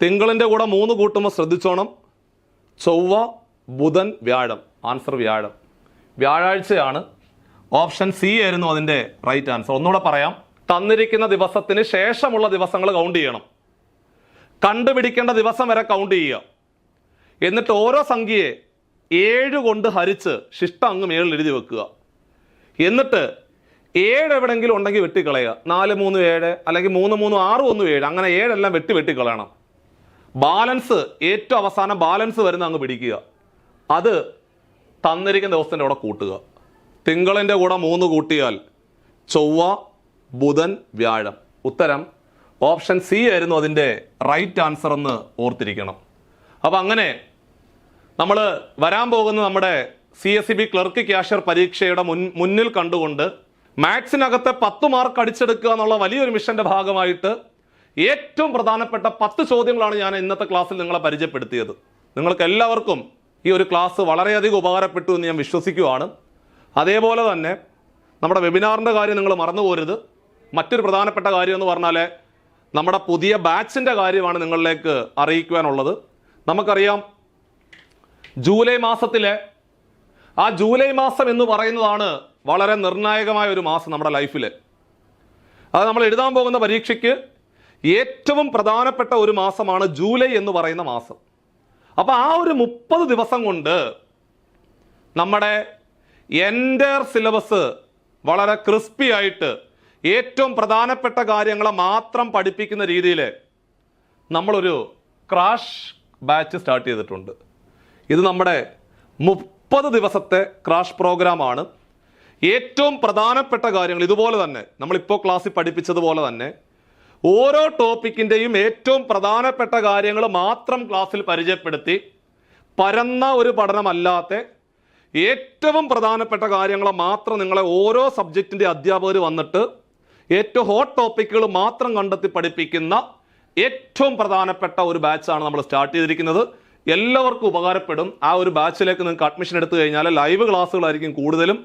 Speaker 1: തിങ്കളിന്റെ കൂടെ 3 കൂട്ടുമ്പോൾ ശ്രദ്ധിച്ചോണം, ചൊവ്വ ബുധൻ വ്യാഴം. ആൻസർ വ്യാഴം. വ്യാഴാഴ്ചയാണ്. ഓപ്ഷൻ സി ആയിരുന്നു അതിന്റെ റൈറ്റ് ആൻസർ. ഒന്നുകൂടെ പറയാം. തന്നിരിക്കുന്ന ദിവസത്തിന് ശേഷമുള്ള ദിവസങ്ങൾ കൗണ്ട് ചെയ്യണം. കണ്ടുപിടിക്കേണ്ട ദിവസം വരെ കൗണ്ട് ചെയ്യുക. എന്നിട്ട് ഓരോ സംഖ്യയെ 7 കൊണ്ട് ഹരിച്ച് ശിഷ്ടം അങ്ങ് മേളിൽ എഴുതി വെക്കുക. എന്നിട്ട് 7 എവിടെങ്കിലും ഉണ്ടെങ്കിൽ വെട്ടിക്കളയുക. 4 3 7 അല്ലെങ്കിൽ 3 3 6 1 7 അങ്ങനെ 7 എല്ലാം വെട്ടിക്കളയണം. ബാലൻസ് ഏറ്റവും അവസാനം ബാലൻസ് വരുന്ന അങ്ങ് പിടിക്കുക. അത് തന്നിരിക്കുന്ന ദിവസത്തിൻ്റെ കൂടെ കൂട്ടുക. തിങ്കളിൻ്റെ കൂടെ 3 കൂട്ടിയാൽ ചൊവ്വ ബുധൻ വ്യാഴം. ഉത്തരം ഓപ്ഷൻ സി ആയിരുന്നു അതിൻ്റെ റൈറ്റ് ആൻസർ എന്ന് ഓർത്തിരിക്കണം. അപ്പം അങ്ങനെ നമ്മൾ വരാൻ പോകുന്ന നമ്മുടെ CSEB ക്ലർക്ക് ക്യാഷ്യർ പരീക്ഷയുടെ മുന്നിൽ കണ്ടുകൊണ്ട് മാത്സിനകത്തെ 10 മാർക്ക് അടിച്ചെടുക്കുക എന്നുള്ള വലിയൊരു മിഷന്റെ ഭാഗമായിട്ട് ഏറ്റവും പ്രധാനപ്പെട്ട 10 ചോദ്യങ്ങളാണ് ഞാൻ ഇന്നത്തെ ക്ലാസ്സിൽ നിങ്ങളെ പരിചയപ്പെടുത്തിയത്. നിങ്ങൾക്ക് എല്ലാവർക്കും ഈ ഒരു ക്ലാസ് വളരെയധികം ഉപകാരപ്പെട്ടു എന്ന് ഞാൻ വിശ്വസിക്കുകയാണ്. അതേപോലെ തന്നെ നമ്മുടെ വെബിനാറിൻ്റെ കാര്യം നിങ്ങൾ മറന്നു പോരുത്. മറ്റൊരു പ്രധാനപ്പെട്ട കാര്യം എന്ന് പറഞ്ഞാൽ നമ്മുടെ പുതിയ ബാച്ചിൻ്റെ കാര്യമാണ് നിങ്ങളിലേക്ക് അറിയിക്കുവാനുള്ളത്. നമുക്കറിയാം ജൂലൈ മാസത്തിലെ ജൂലൈ മാസം എന്ന് പറയുന്നതാണ് വളരെ നിർണായകമായ ഒരു മാസം നമ്മുടെ ലൈഫിൽ. അത് നമ്മൾ എഴുതാൻ പോകുന്ന പരീക്ഷയ്ക്ക് ഏറ്റവും പ്രധാനപ്പെട്ട ഒരു മാസമാണ് ജൂലൈ എന്ന് പറയുന്ന മാസം. അപ്പോൾ ആ ഒരു 30 ദിവസം കൊണ്ട് നമ്മുടെ എൻ്റയർ സിലബസ് വളരെ ക്രിസ്പി ആയിട്ട് ഏറ്റവും പ്രധാനപ്പെട്ട കാര്യങ്ങളെ മാത്രം പഠിപ്പിക്കുന്ന രീതിയിൽ നമ്മളൊരു ക്രാഷ് ബാച്ച് സ്റ്റാർട്ട് ചെയ്തിട്ടുണ്ട്. ഇത് നമ്മുടെ 30 ദിവസത്തെ ക്രാഷ് പ്രോഗ്രാമാണ്. ഏറ്റവും പ്രധാനപ്പെട്ട കാര്യങ്ങൾ ഇതുപോലെ തന്നെ നമ്മളിപ്പോൾ ക്ലാസ്സിൽ പഠിപ്പിച്ചതുപോലെ തന്നെ ഓരോ ടോപ്പിക്കിൻ്റെയും ഏറ്റവും പ്രധാനപ്പെട്ട കാര്യങ്ങൾ മാത്രം ക്ലാസ്സിൽ പരിചയപ്പെടുത്തി പരന്ന ഒരു പഠനമല്ലാത്ത ഏറ്റവും പ്രധാനപ്പെട്ട കാര്യങ്ങളെ മാത്രം നിങ്ങളെ ഓരോ സബ്ജക്റ്റിൻ്റെ അധ്യാപകർ വന്നിട്ട് ഏറ്റവും ഹോട്ട് ടോപ്പിക്കുകൾ മാത്രം കണ്ടെത്തി പഠിപ്പിക്കുന്ന ഏറ്റവും പ്രധാനപ്പെട്ട ഒരു ബാച്ചാണ് നമ്മൾ സ്റ്റാർട്ട് ചെയ്തിരിക്കുന്നത്. എല്ലാവർക്കും ഉപകാരപ്പെടും. ആ ഒരു ബാച്ചിലേക്ക് നിങ്ങൾക്ക് അഡ്മിഷൻ എടുത്തു കഴിഞ്ഞാൽ ലൈവ് ക്ലാസ്സുകളായിരിക്കും കൂടുതലും.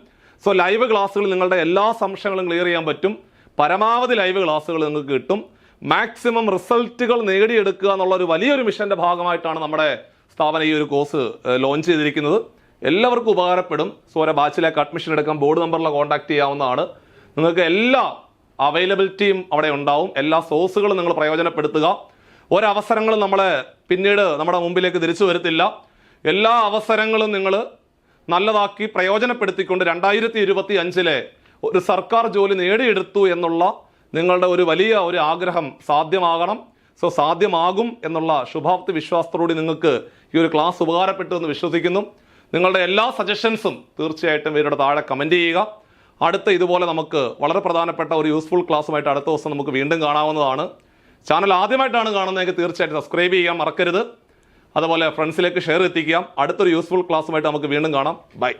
Speaker 1: സോ ലൈവ് ക്ലാസ്സുകൾ നിങ്ങളുടെ എല്ലാ സംശയങ്ങളും ക്ലിയർ ചെയ്യാൻ പറ്റും. പരമാവധി ലൈവ് ക്ലാസ്സുകൾ നിങ്ങൾക്ക് കിട്ടും. മാക്സിമം റിസൾട്ടുകൾ നേടിയെടുക്കുക എന്നുള്ള ഒരു വലിയൊരു മിഷന്റെ ഭാഗമായിട്ടാണ് നമ്മുടെ സ്ഥാപനം ഈ ഒരു കോഴ്സ് ലോഞ്ച് ചെയ്തിരിക്കുന്നത്. എല്ലാവർക്കും ഉപകാരപ്പെടും. സോ ഒരു ബാച്ചിലേക്ക് അഡ്മിഷൻ എടുക്കാൻ ബോർഡ് നമ്പറിൽ കോൺടാക്ട് ചെയ്യാവുന്നതാണ്. നിങ്ങൾക്ക് എല്ലാ അവൈലബിലിറ്റിയും അവിടെ ഉണ്ടാവും. എല്ലാ സോഴ്സുകളും നിങ്ങൾ പ്രയോജനപ്പെടുത്തുക. ഒരവസരങ്ങളും നമ്മളെ പിന്നീട് നമ്മുടെ മുമ്പിലേക്ക് തിരിച്ചു വരത്തില്ല. എല്ലാ അവസരങ്ങളും നിങ്ങൾ നല്ലതാക്കി പ്രയോജനപ്പെടുത്തിക്കൊണ്ട് 2025 ഒരു സർക്കാർ ജോലി നേടിയെടുത്തു എന്നുള്ള നിങ്ങളുടെ ഒരു വലിയ ഒരു ആഗ്രഹം സാധ്യമാകണം. സോ സാധ്യമാകും എന്നുള്ള ശുഭാപ്തി വിശ്വാസത്തോടുകൂടി നിങ്ങൾക്ക് ഈ ഒരു ക്ലാസ് ഉപകാരപ്പെട്ടു എന്ന് വിശ്വസിക്കുന്നു. നിങ്ങളുടെ എല്ലാ സജഷൻസും തീർച്ചയായിട്ടും ഇവരുടെ താഴെ കമൻറ്റ് ചെയ്യുക. അടുത്ത ഇതുപോലെ നമുക്ക് വളരെ പ്രധാനപ്പെട്ട ഒരു യൂസ്ഫുൾ ക്ലാസ്സുമായിട്ട് അടുത്ത ദിവസം നമുക്ക് വീണ്ടും കാണാവുന്നതാണ്. ചാനൽ ആദ്യമായിട്ടാണ് കാണുന്നതെങ്കിൽ തീർച്ചയായിട്ടും സബ്സ്ക്രൈബ് ചെയ്യാൻ മറക്കരുത്. അതുപോലെ ഫ്രണ്ട്സിലേക്ക് ഷെയർ എത്തിക്കുക. അടുത്തൊരു യൂസ്ഫുൾ ക്ലാസ്സുമായിട്ട് നമുക്ക് വീണ്ടും കാണാം. ബൈ.